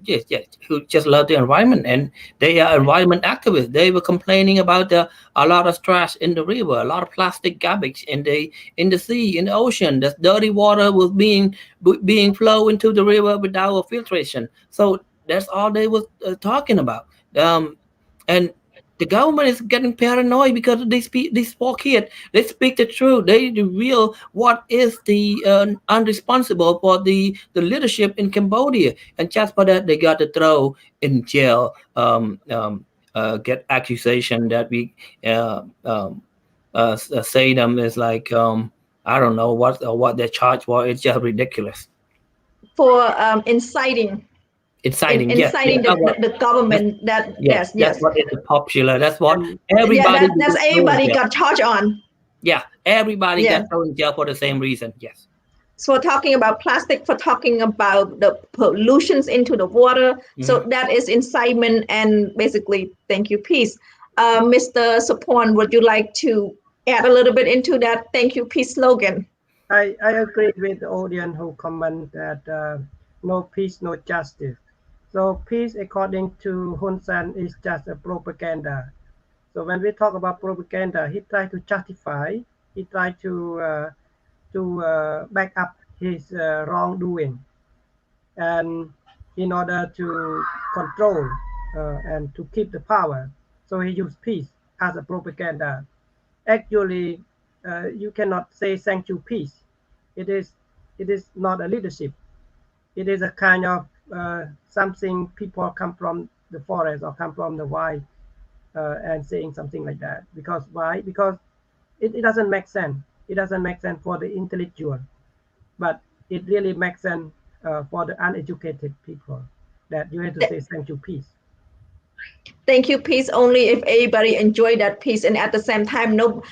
yes, who just love the environment, and they are environment activists. They were complaining about a lot of trash in the river, a lot of plastic garbage in the sea, in the ocean. The dirty water was being flowed into the river without filtration. So that's all they was talking about. And the government is getting paranoid because of these poor kids. They speak the truth. They reveal what is the unresponsible for the leadership in Cambodia, and just for that they got to throw in jail. Get accusation that we say them is like I don't know what they're charged for. It's just ridiculous. For inciting Inciting, yes, yes, inciting the that's government. That yes, yes, that's yes, what is popular. That's what And yeah, everybody that's will throw in everybody jail. got charged on. Yeah, everybody Yeah. got thrown in jail for the same reason. Yes. So talking about plastic, for talking about the pollutions into the water. So Mhm. that is incitement and basically thank you, peace. Mr. Sophoan, would you like to add a little bit into that thank you, peace slogan? I agree with the audience who comment that no peace, no justice. So peace, according to Hun Sen, is just a propaganda. So when we talk about propaganda, he tried to justify, he tried to back up his wrongdoing, and in order to control and to keep the power. So he used peace as a propaganda. Actually, you cannot say thank you peace. It is it is not a leadership. It is a kind of something people come from the forest or come from the wild and saying something like that. Because why? Because it doesn't make sense. It doesn't make sense for the intellectual, but it really makes sense for the uneducated people that you have to say thank you peace. Thank you, peace only if everybody enjoy that peace, and at the same time no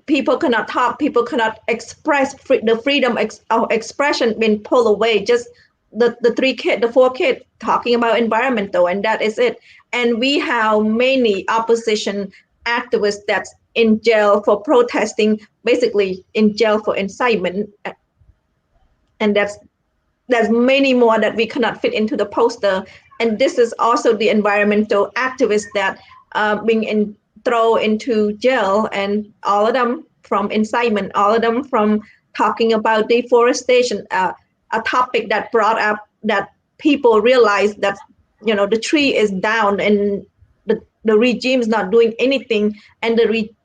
people cannot talk, people cannot express the freedom of expression being pulled away. Just the four kids talking about environmental, and that is it. And we have many opposition activists that's in jail for protesting, basically in jail for incitement, and there's many more that we cannot fit into the poster. And this is also the environmental activists that being thrown into jail, and all of them from incitement, all of them from talking about deforestation, a topic that brought up that people realize that the tree is down, and the regime is not doing anything, and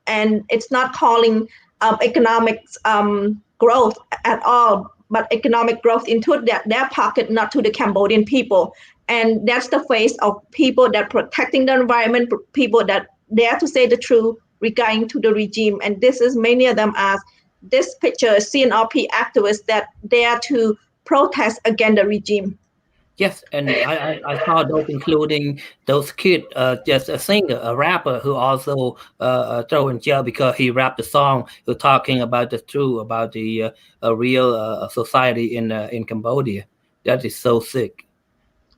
and it's not calling economic growth at all, but economic growth into their pocket, not to the Cambodian people. And that's the face of people that protecting the environment, people that dare to say the truth regarding to the regime. And this is many of them as this picture CNRP activists that dare to protest against the regime. Yes, and I saw those, including those kids, just a singer, a rapper who also thrown in jail because he rapped a song who talking about the truth about the real society in Cambodia. That is so sick.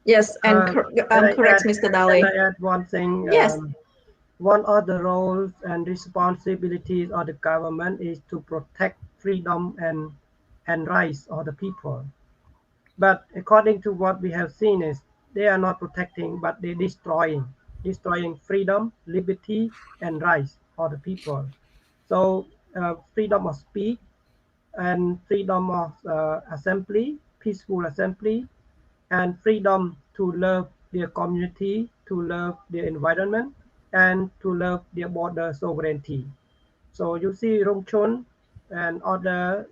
Yes, and Can I correct, add? Mr. Can Daley. I add one thing? Yes. One of the roles and responsibilities of the government is to protect freedom and rights of the people. But according to what we have seen is they are not protecting, but they're destroying freedom, liberty, and rights of the people. So freedom of speech and freedom of assembly, peaceful assembly, and freedom to love their community, to love their environment, and to love their border sovereignty. So you see Rongchon and other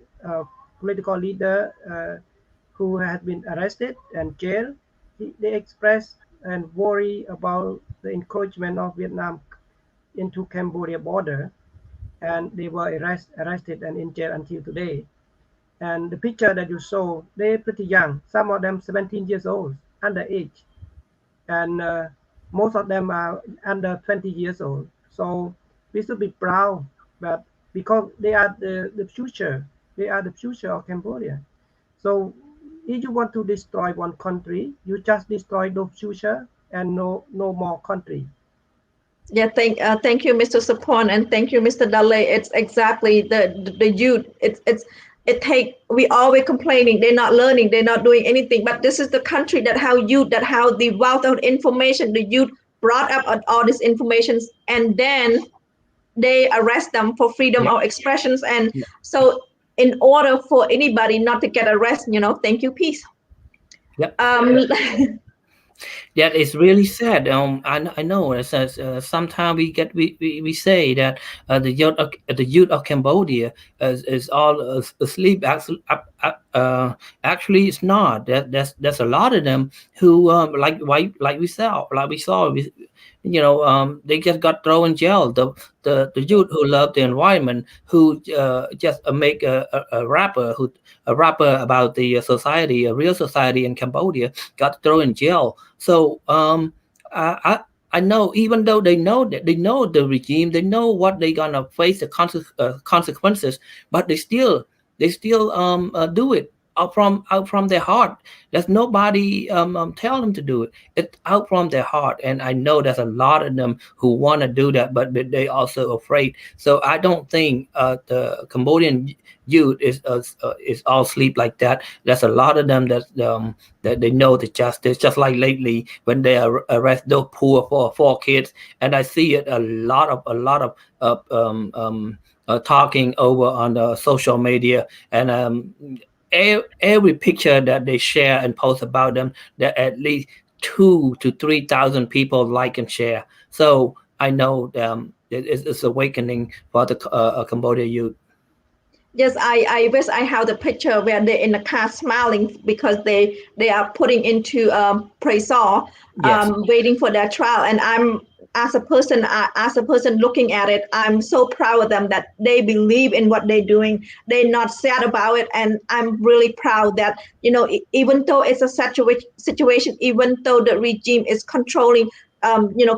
political leader who has been arrested and jailed. They express and worry about the encroachment of Vietnam into Cambodia border, and they were arrested and in jail until today. And the picture that you saw, they're pretty young. Some of them 17 years old, underage, and most of them are under 20 years old. So we should be proud, but because they are the future, They are the future of Cambodia. So if you want to destroy one country, you just destroy the future and no more country. Yeah, thank you, Mr. Sophoan, and thank you, Mr. Daley. It's exactly the youth. We always complaining they're not learning, they're not doing anything. But this is the country that how youth, that how the wealth of information, the youth brought up all this information, and then they arrest them for freedom Yeah. of expressions. And Yeah. so in order for anybody not to get arrested, thank you, peace. Yep. Um, That is really sad. I know. It says sometimes we say that the youth of Cambodia is all asleep. Actually, it's not. There's a lot of them who they just got thrown in jail. The youth who love the environment, who just make a rapper about the society, a real society in Cambodia, got thrown in jail. So I know, even though they know that they know the regime, they know what they're gonna face the consequences, but they still do it out from their heart. There's nobody tell them to do it. It's out from their heart, and I know there's a lot of them who want to do that, but they also afraid. So I don't think the Cambodian youth is all sleep like that. There's a lot of them that they know the justice. Just like lately when they arrest those poor four kids, and I see it a lot of talking over on the social media, and every picture that they share and post about them, that at least 2 to 3 thousand people like and share. So I know it's awakening for the Cambodia youth. Yes, I wish I have the picture where they're in the car smiling because they are putting into Presor, Yes. waiting for their trial. And I'm as a person looking at it, I'm so proud of them that they believe in what they're doing. They're not sad about it, and I'm really proud that even though it's a situation, even though the regime is controlling,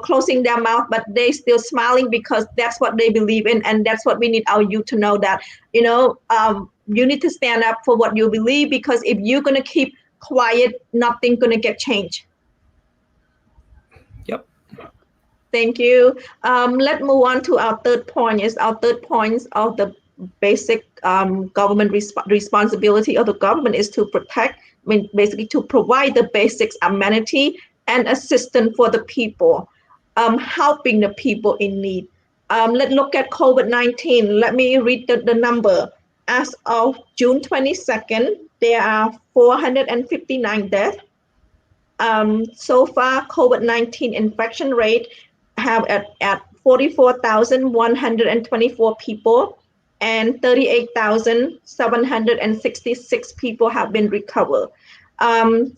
closing their mouth, but they still smiling because that's what they believe in, and that's what we need our youth to know, that you need to stand up for what you believe, because if you're gonna keep quiet, nothing gonna get changed. Yep. Thank you. Let's move on to our third point. Is our third point of the basic government responsibility of the government is to protect, basically to provide the basics amenity and assistance for the people, helping the people in need. Let's look at COVID-19. Let me read the number. As of June 22nd, there are 459 deaths. So far, COVID-19 infection rate have at 44,124 people, and 38,766 people have been recovered.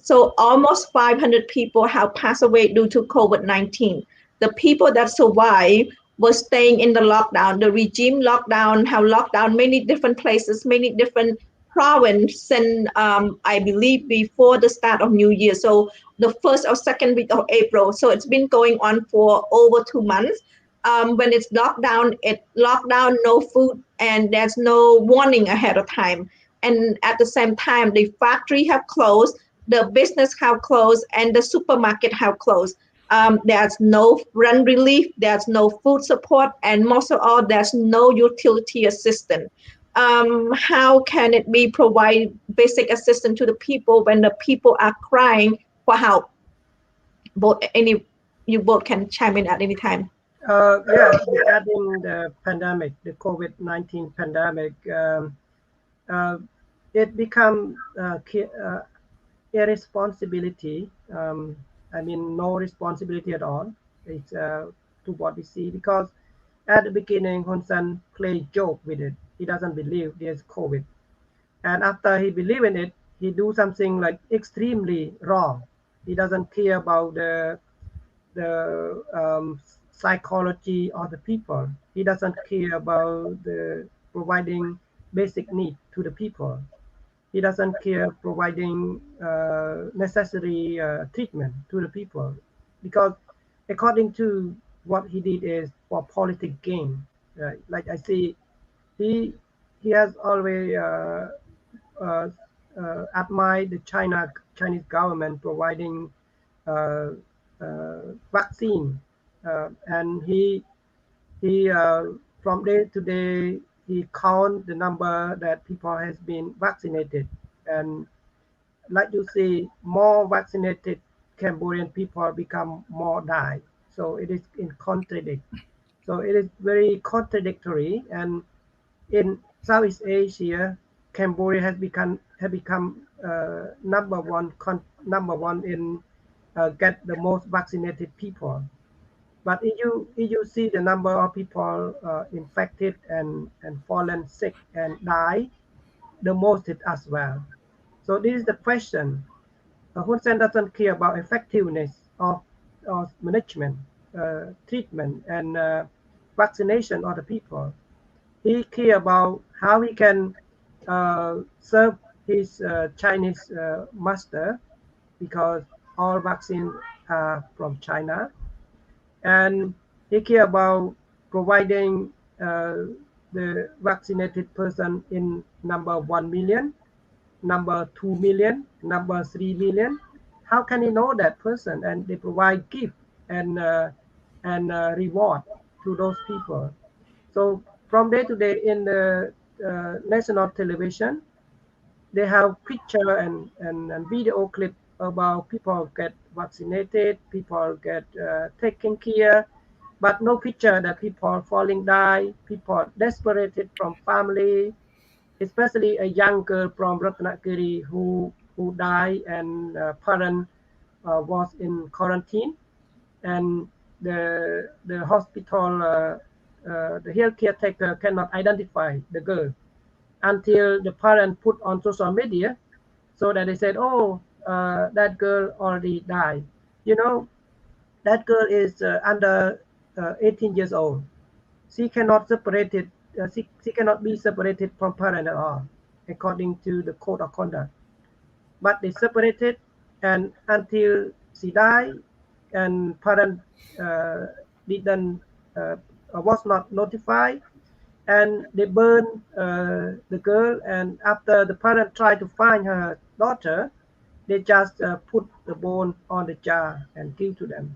So almost 500 people have passed away due to COVID-19. The people that survived were staying in the lockdown. The regime lockdown have locked down many different places, many different provinces, and I believe before the start of New Year. So the first or second week of April. So it's been going on for over 2 months. When it's locked down, no food, and there's no warning ahead of time. And at the same time, the factory have closed, the business have closed, and the supermarket have closed. There's no rent relief, there's no food support, and most of all, there's no utility assistance. How can it be provide basic assistance to the people when the people are crying for help? You both can chime in at any time. Yeah, regarding the pandemic, the COVID-19 pandemic, it become irresponsibility. I mean, no responsibility at all. It's to what we see, because at the beginning, Hun Sen played joke with it. He doesn't believe there's COVID, and after he believe in it, he do something like extremely wrong. He doesn't care about the psychology of the people. He doesn't care about the providing basic need to the people. He doesn't care providing necessary treatment to the people, because according to what he did is for politic gain. Like I see, he he has always admired the Chinese government providing vaccine, and he from day to day he count the number that people has been vaccinated, and like you see, more vaccinated Cambodian people become more die. So it is in contradict. So it is very contradictory, and in Southeast Asia, Cambodia has become number one in get the most vaccinated people. But if you see the number of people infected and fallen sick and die, the most it as well. So this is the question. Hun Sen doesn't care about effectiveness of management, treatment, and vaccination of the people. He care about how he can serve his Chinese master, because all vaccines are from China, and he care about providing the vaccinated person in number 1 million, number 2 million, number 3 million. How can he know that person? And they provide gift and reward to those people. So from day to day in the national television, they have picture and video clip about people get vaccinated, people get taken care, but no picture that people falling die, people desperate from family, especially a young girl from Ratnagiri who died, and parent was in quarantine, and the hospital the healthcare taker cannot identify the girl until the parent put on social media, so that they said, oh, that girl already died. You know, that girl is under 18 years old. She cannot separate it. She cannot be separated from parent at all, according to the code of conduct. But they separated, and until she died, and parent didn't was not notified, and they burned the girl. And after the parent tried to find her daughter, they just put the bone on the jar and give to them.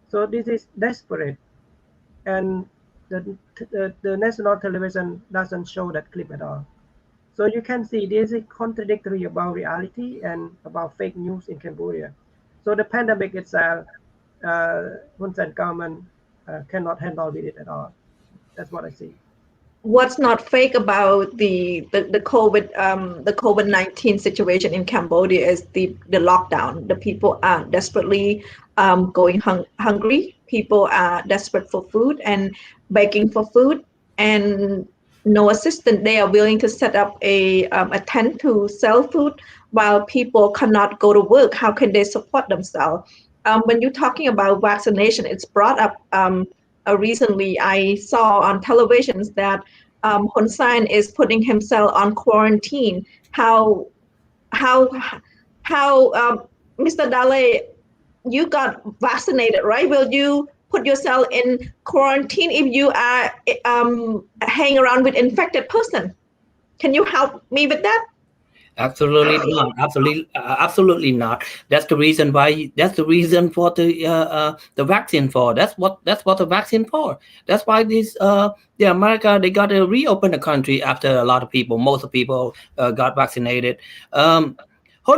So this is desperate, and the national television doesn't show that clip at all. So you can see this is contradictory about reality and about fake news in Cambodia. So the pandemic itself, Hun Sen government cannot handle with it at all. That's what I see. What's not fake about the COVID-19 situation in Cambodia is the lockdown. The people are desperately going hungry. People are desperate for food and begging for food, and no assistance. They are willing to set up a tent to sell food while people cannot go to work. How can they support themselves? When you're talking about vaccination, it's brought up recently. I saw on televisions that Hun Sen is putting himself on quarantine. How Mr. Daley, you got vaccinated, right? Will you put yourself in quarantine if you are hanging around with infected person? Can you help me with that? Absolutely not. Absolutely not. That's the reason why. That's the reason for the vaccine for. That's what the vaccine for. That's why the America, they got to reopen the country after a lot of people, most of people got vaccinated. Hun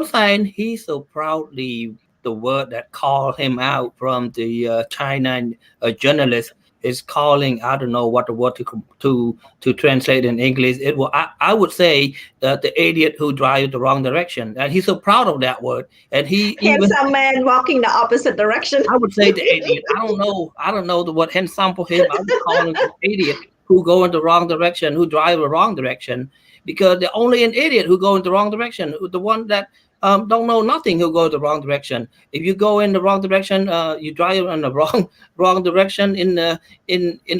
Sen, he so proudly, the word that called him out from the China journalist is calling, I don't know what the word to translate in English. It will, I would say, the idiot who drives the wrong direction, and he's so proud of that word. And he handsome man walking the opposite direction. I would say the idiot. I don't know the word handsome for him. I would call him the idiot who go in the wrong direction, who drive the wrong direction, because they're only an idiot who go in the wrong direction. The one that don't know nothing who go the wrong direction. If you go in the wrong direction, you drive in the wrong direction in the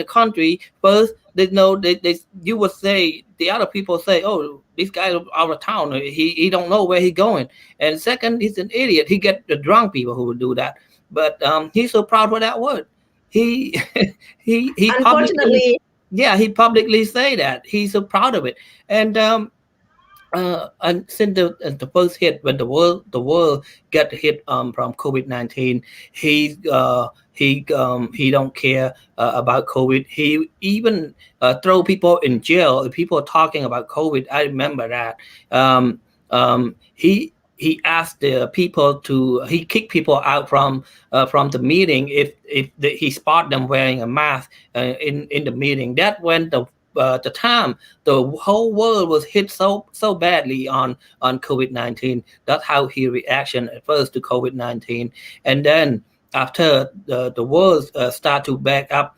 country. First, you would say, the other people say, oh, this guy out of town, he don't know where he's going. And second, he's an idiot. He get the drunk people who would do that. But he's so proud of that word. He Yeah, he publicly say that he's so proud of it. And since the first hit, when the world got hit from COVID-19, he don't care about COVID. He even throw people in jail. People talking about COVID. I remember that. He asked the people to, he kicked people out from the meeting if he spot them wearing a mask in the meeting. That when the time the whole world was hit so badly on COVID-19. That's how he reaction at first to COVID-19, and then after the world start to back up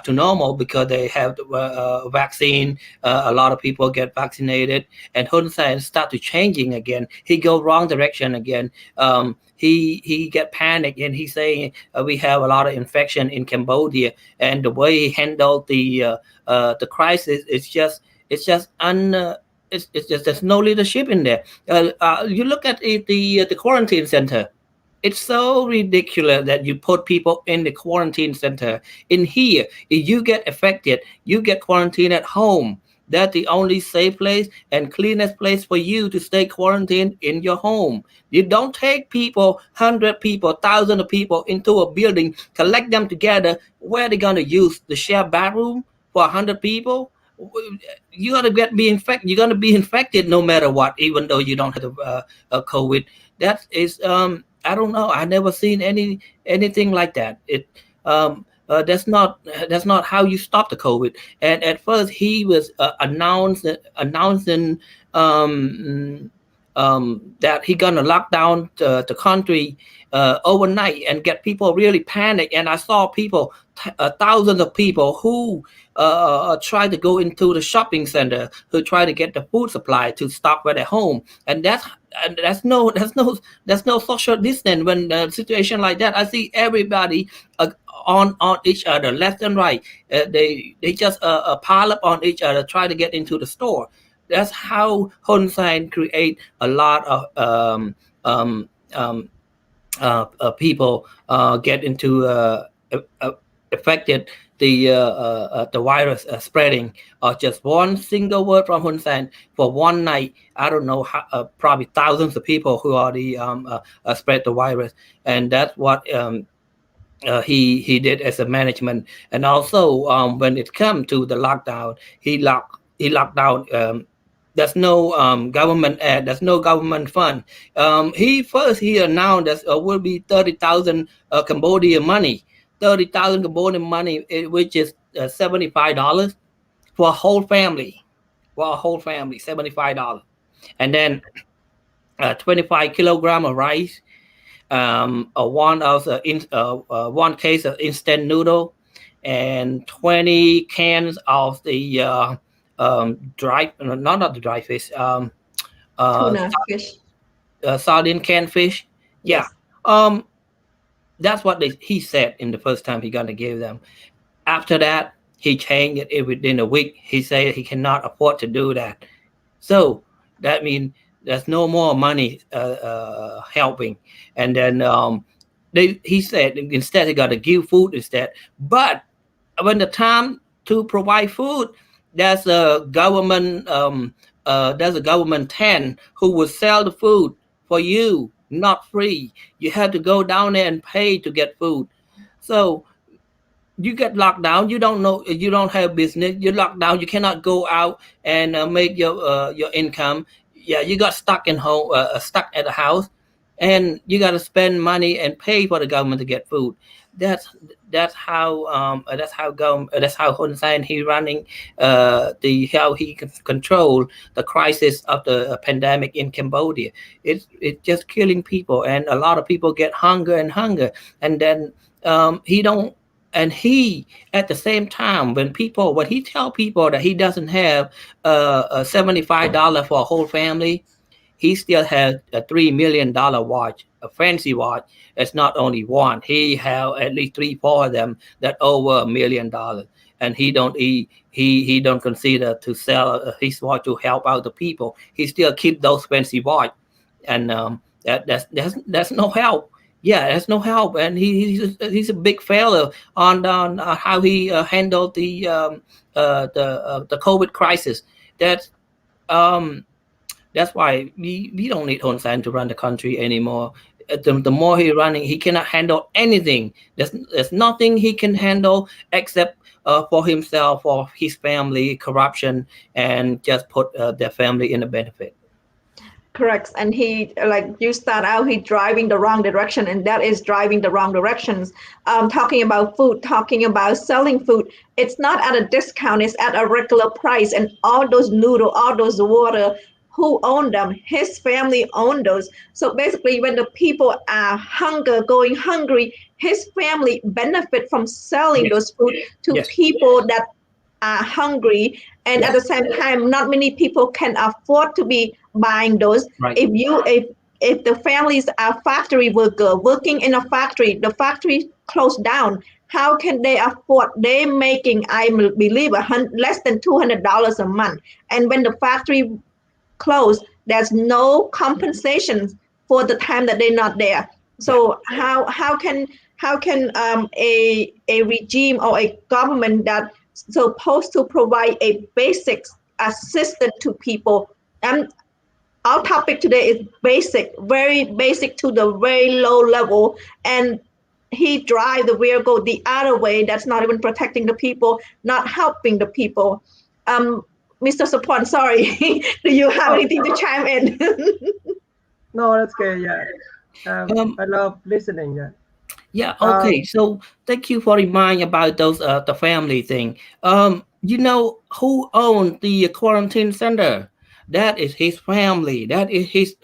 to normal because they have the vaccine. A lot of people get vaccinated, and Hun Sen start to changing again. He go wrong direction again. He get panic, and he saying we have a lot of infection in Cambodia, and the way he handled the crisis is just it's just there's no leadership in there. You look at the quarantine center. It's so ridiculous that you put people in the quarantine center. In here, if you get affected, you get quarantined at home. That's the only safe place and cleanest place for you to stay quarantined in your home. You don't take people, 100 people, thousands of people into a building, collect them together. Where are they going to use the shared bathroom for 100 people? You're gonna be infected. You're gonna be infected no matter what, even though you don't have COVID. That is I don't know. I never seen anything like that. That's not how you stop the COVID. And at first he was announcing that he gonna lock down the country overnight and get people really panic. And I saw people, thousands of people who try to go into the shopping center, who try to get the food supply to stock at their home, and that's no social distance. When situation like that, I see everybody on each other, left and right. They just pile up on each other, try to get into the store. That's how Hun Sen create a lot of people get into affected the virus spreading. Just one single word from Hun Sen for one night. I don't know how, probably thousands of people who already spread the virus, and that's what he did as a management. And also when it come to the lockdown, he locked down. There's no government ad. There's no government fund. He announced that will be 30,000 Cambodian money, 30,000 Cambodian money, which is $75 for a whole family. For a whole family, $75, and then 25 kilogram of rice, one case of instant noodle, and 20 cans of the not the dry fish, Tuna fish. sardine canned fish. Yeah. Yes. That's what he said in the first time he gonna give them. After that, he changed it within a week. He said he cannot afford to do that. So that means there's no more money helping. And then he said instead he got to give food instead. But when the time to provide food, there's a government tent who will sell the food for you, not free. You have to go down there and pay to get food. So you get locked down. You don't have business. You're locked down. You cannot go out and make your income. Yeah, you got stuck in home, stuck at the house, and you got to spend money and pay for the government to get food. That's how Hun Sen he running how he control the crisis of the pandemic in Cambodia. It's just killing people, and a lot of people get hunger, and then he don't. And he, at the same time, when he tell people that he doesn't have a $75 for a whole family, he still has a $3 million watch, a fancy watch. It's not only one. He have at least 3-4 of them that over $1 million, and he don't consider to sell his watch to help out the people. He still keep those fancy watch, and that's no help. Yeah, there's no help, and he's a big failure on how he handled the COVID crisis. That um that's why we don't need Hun Sen to run the country anymore. The more he running, he cannot handle anything. There's nothing he can handle except for himself, for his family, corruption, and just put their family in a benefit. Correct. And he, like you start out, he driving the wrong direction, and that is driving the wrong directions. Talking about food, talking about selling food, it's not at a discount, it's at a regular price. And all those noodle, all those water, who own them? His family owned those. So basically, when the people are going hungry, his family benefit from selling Yes. those food to Yes. people that are hungry, and at Yes. the same time not many people can afford to be buying those. Right. If the families are factory worker working in a factory, the factory closed down, how can they afford? They making, I believe, less than $200 a month, and when the factory closed, there's no compensation for the time that they're not there. So how can a regime or a government that supposed to provide a basic assistance to people? Our topic today is basic, very basic to the very low level, and he drive the vehicle the other way. That's not even protecting the people, not helping the people. Mr. Sophoan, sorry, do you have anything to chime in? No, that's good. Yeah, Um, I love listening. Yeah. Yeah, okay. So thank you for reminding about those the family thing. You know who owned the quarantine center? That is his family. That is his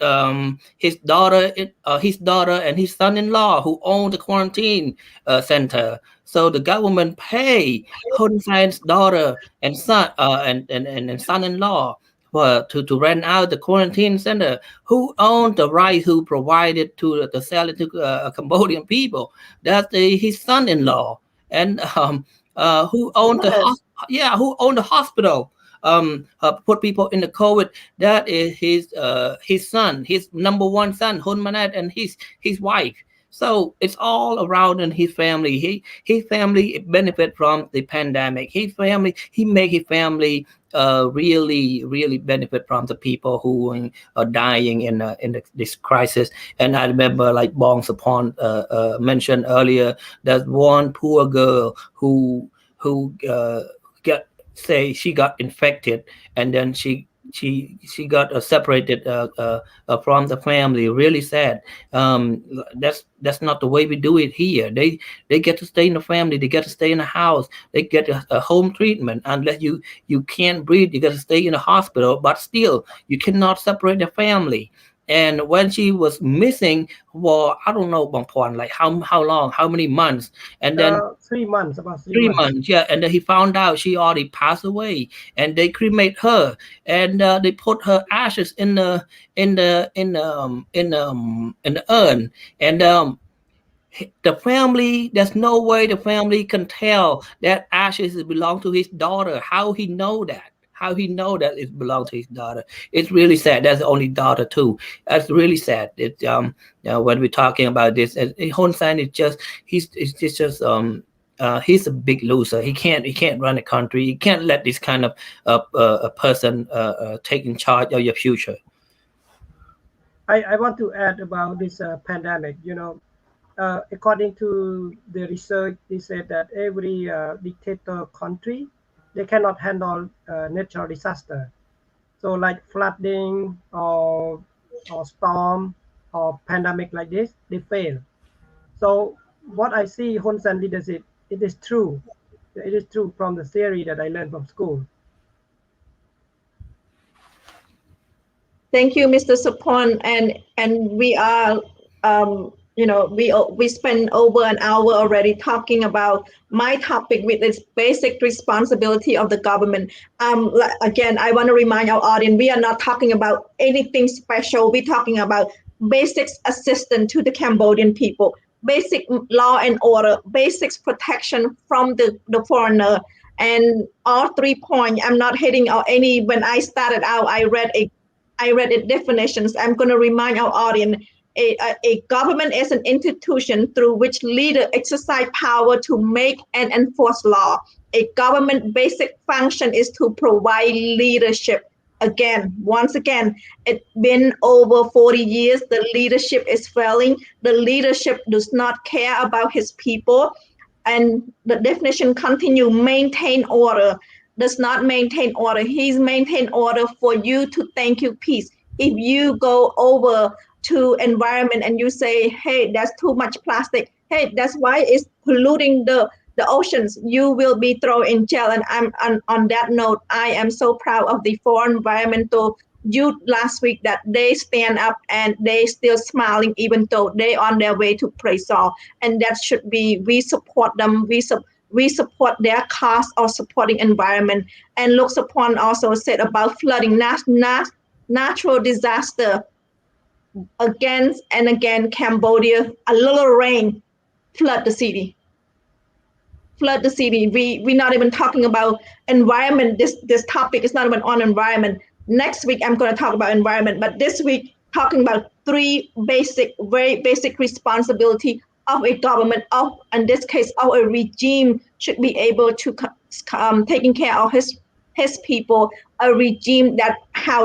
daughter and his son-in-law who own the quarantine center. So the government pay Hun Sen's daughter and son and son-in-law to rent out the quarantine center. Who owned the right? Who provided to sell it to Cambodian people? That's his son-in-law. And who owned who owned the hospital? Put people in the COVID. That is his son, his number one son, Hun Manet, and his wife. So it's all around in his family. His family benefit from the pandemic. He make his family really benefit from the people who are dying in this crisis. And I remember, like Bong Sapon mentioned earlier, that one poor girl who she got infected, and then she got separated from the family. Really sad. That's not the way we do it here. They get to stay in the family. They get to stay in the house. They get a home treatment. Unless you can't breathe, you got to stay in the hospital. But still, you cannot separate the family. And when she was missing for, I don't know, Bangpon, like how long, how many months, and then 3 months, about 3 3 months. months, yeah, and then he found out she already passed away, and they cremate her, and they put her ashes in the urn, and the family, there's no way the family can tell that ashes belong to his daughter. How he know that? How he know that it belongs to his daughter? It's really sad. That's the only daughter too. That's really sad. It when we're talking about this, Hun Sen is just he's a big loser. He can't run a country. He can't let this kind of a person take in charge of your future. I want to add about this pandemic. According to the research, they said that every dictator country, they cannot handle natural disaster. So like flooding or storm or pandemic like this, they fail. So what I see Hun Sen leadership, it is true. It is true from the theory that I learned from school. Thank you, Mr. Sophoan, and we are, we spent over an hour already talking about my topic, with its basic responsibility of the government. Again, I want to remind our audience, we are not talking about anything special. We're talking about basic assistance to the Cambodian people, basic law and order, basic protection from the foreigner, and all 3 points. I'm not hitting any. When I started out, I read it definitions. I'm going to remind our audience, a government is an institution through which leaders exercise power to make and enforce law. A government basic function is to provide leadership. Once again, it's been over 40 years. The leadership is failing. The leadership does not care about his people. And the definition continue, maintain order, does not maintain order. He's maintain order for you to thank you peace. If you go over to environment and you say, hey, that's too much plastic. Hey, that's why it's polluting the oceans. You will be thrown in jail. And I'm on that note, I am so proud of the foreign environmental youth last week that they stand up and they still smiling even though they on their way to praise all. And that should be, we support them. We support their cause of supporting environment. And look, Sophoan also said about flooding, natural disaster. Again and again, Cambodia, a little rain, flood the city. We're not even talking about environment. This topic is not even on environment. Next week, I'm going to talk about environment. But this week, talking about three very basic responsibility of a government, in this case, of a regime should be able to taking care of his people, a regime that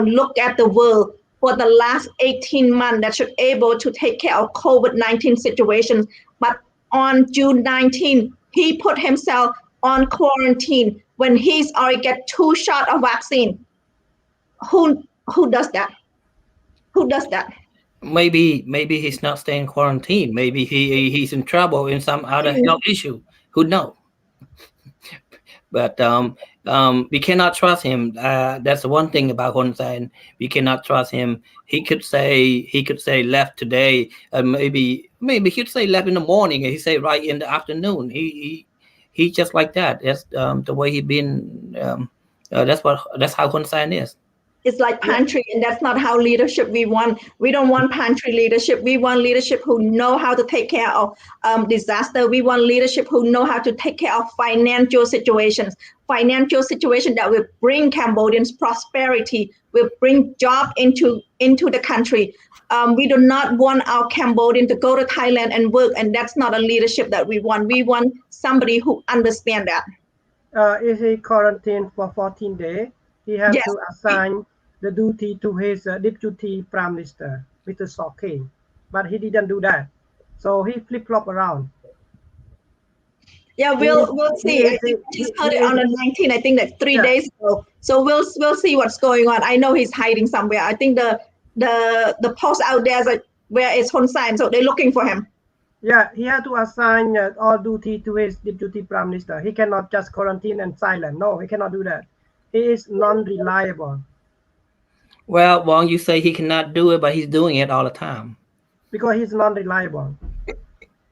look at the world for the last 18 months that should able to take care of COVID-19 situations. But on June 19, he put himself on quarantine when he's already get 2 shots of vaccine. Who does that? Who does that? Maybe he's not staying quarantined. Maybe he's in trouble in some other health issue. Who knows? But we cannot trust him. That's the one thing about Hun Sen. We cannot trust him. He could say left today, maybe he'd say left in the morning, and he say right in the afternoon. He just like that. That's the way he been. That's how Hun Sen is. It's like pantry, and that's not how leadership we want. We don't want pantry leadership. We want leadership who know how to take care of disaster. We want leadership who know how to take care of financial situations that will bring Cambodians prosperity, will bring job into the country. We do not want our Cambodian to go to Thailand and work, and that's not a leadership that we want. We want somebody who understand that. If he quarantined for 14 days, he has to assign the duty to his deputy prime minister, Mr. Sophoan, but he didn't do that. So he flip-flop around. Yeah, we'll see. I think we just heard it on the 19th. I think like 3 days ago. So we'll see what's going on. I know he's hiding somewhere. I think the post out there is like, where is Hun Sen? So they're looking for him. Yeah, he had to assign all duty to his deputy prime minister. He cannot just quarantine and silent. No, he cannot do that. He is non-reliable. Well, Wong, you say he cannot do it, but he's doing it all the time. Because he's non-reliable.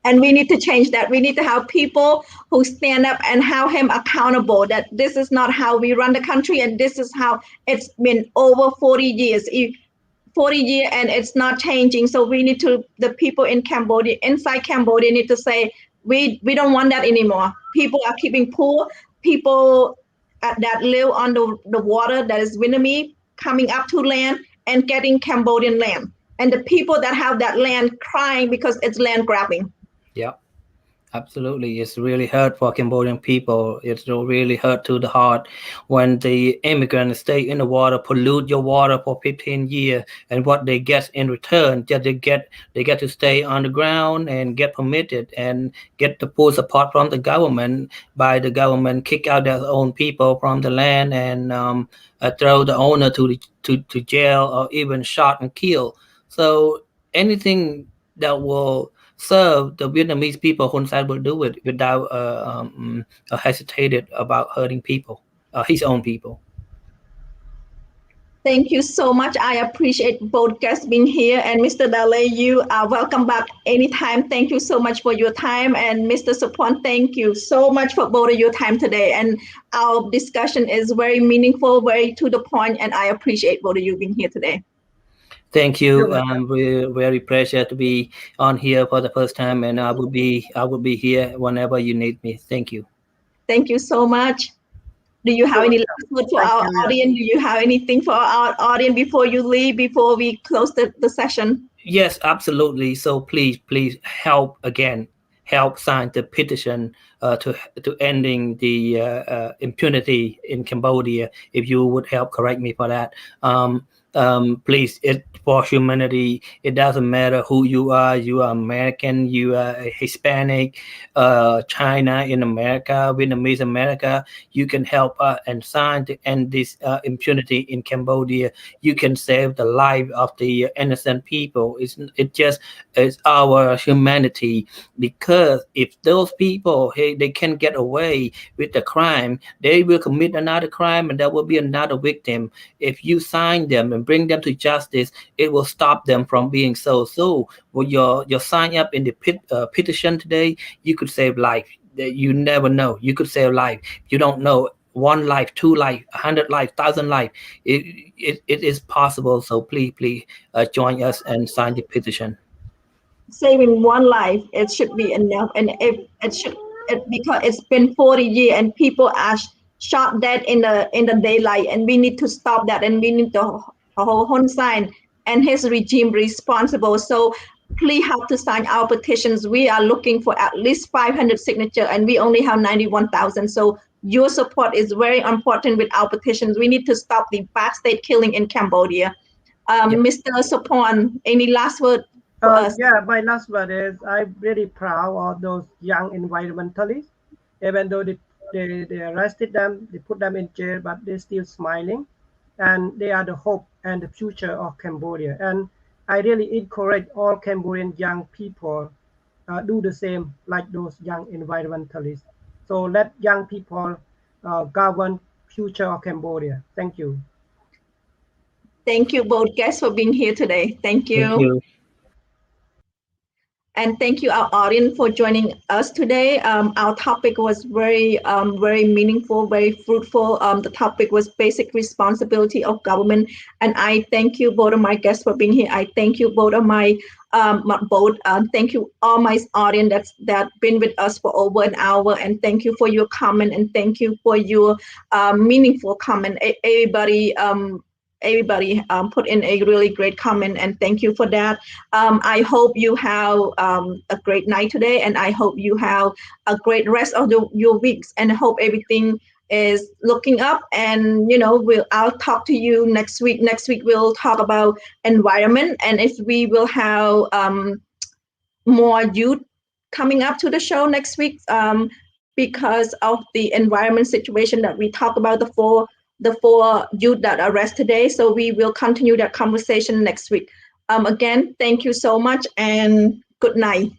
And we need to change that. We need to have people who stand up and have him accountable, that this is not how we run the country, and this is how it's been over 40 years. 40 years and it's not changing. So we need to, the people in Cambodia, inside Cambodia, need to say, we don't want that anymore. People are keeping poor. People that live on the water that is Vietnamese coming up to land and getting Cambodian land. And the people that have that land crying because it's land grabbing. Yeah, absolutely. It's really hurt for Cambodian people. It's really hurt to the heart when the immigrants stay in the water, pollute your water for 15 years, and what they get in return, they get to stay on the ground and get permitted and get the full support from the government. By the government kick out their own people from the land and throw the owner to jail or even shot and kill. So anything that will serve the Vietnamese people, Hun Sen will do it without hesitated about hurting people, his own people. Thank you so much. I appreciate both guests being here. And Mr. Daley, you are welcome back anytime. Thank you so much for your time. And Mr. Sophoan, thank you so much for both of your time today. And our discussion is very meaningful, very to the point, and I appreciate both of you being here today. Thank you. We're very pleasure to be on here for the first time, and I will be here whenever you need me. Thank you. Thank you so much. Do you have any last word for our audience? Do you have anything for our audience before you leave, before we close the session? Yes, absolutely. So please help again. Help sign the petition to ending the impunity in Cambodia. If you would help correct me for that. Please, it for humanity. It doesn't matter who you are. You are American. You are Hispanic. China in America, Vietnamese America. You can help and sign to end this impunity in Cambodia. You can save the life of the innocent people. It's our humanity, because if those people, hey, they can get away with the crime, they will commit another crime and there will be another victim. If you sign them and bring them to justice, it will stop them from being so with your sign up in the petition today, you could save life. You never know, you could save life. You don't know, one life, two life, 100 life, 1,000 life. It is possible. So please join us and sign the petition. Saving one life, it should be enough. And if it should, because it's been 40 years and people are shot dead in the daylight, and we need to stop that, and we need to hold Hun Sen and his regime responsible. So please help to sign our petitions. We are looking for at least 500 signatures, and we only have 91,000. So your support is very important with our petitions. We need to stop the bad state killing in Cambodia. Mr. Sophoan, any last word? Yeah, my last word is I'm really proud of those young environmentalists. Even though they arrested them, they put them in jail, but they're still smiling. And they are the hope and the future of Cambodia. And I really encourage all Cambodian young people do the same like those young environmentalists. So let young people govern future of Cambodia. Thank you. Thank you both guests for being here today. Thank you. Thank you. And thank you, our audience, for joining us today. Our topic was very meaningful, very fruitful. The topic was basic responsibility of government. And I thank you, both of my guests, for being here. I thank you, both of my thank you, all my audience that been with us for over an hour. And thank you for your comment, and thank you for your meaningful comment. Everybody put in a really great comment, and thank you for that. I hope you have a great night today, and I hope you have a great rest of your weeks, and I hope everything is looking up. And I'll talk to you next week. Next week we'll talk about environment, and if we will have more youth coming up to the show next week, because of the environment situation that we talked about, the four youth that are arrested today. So we will continue that conversation next week. Again, thank you so much, and good night.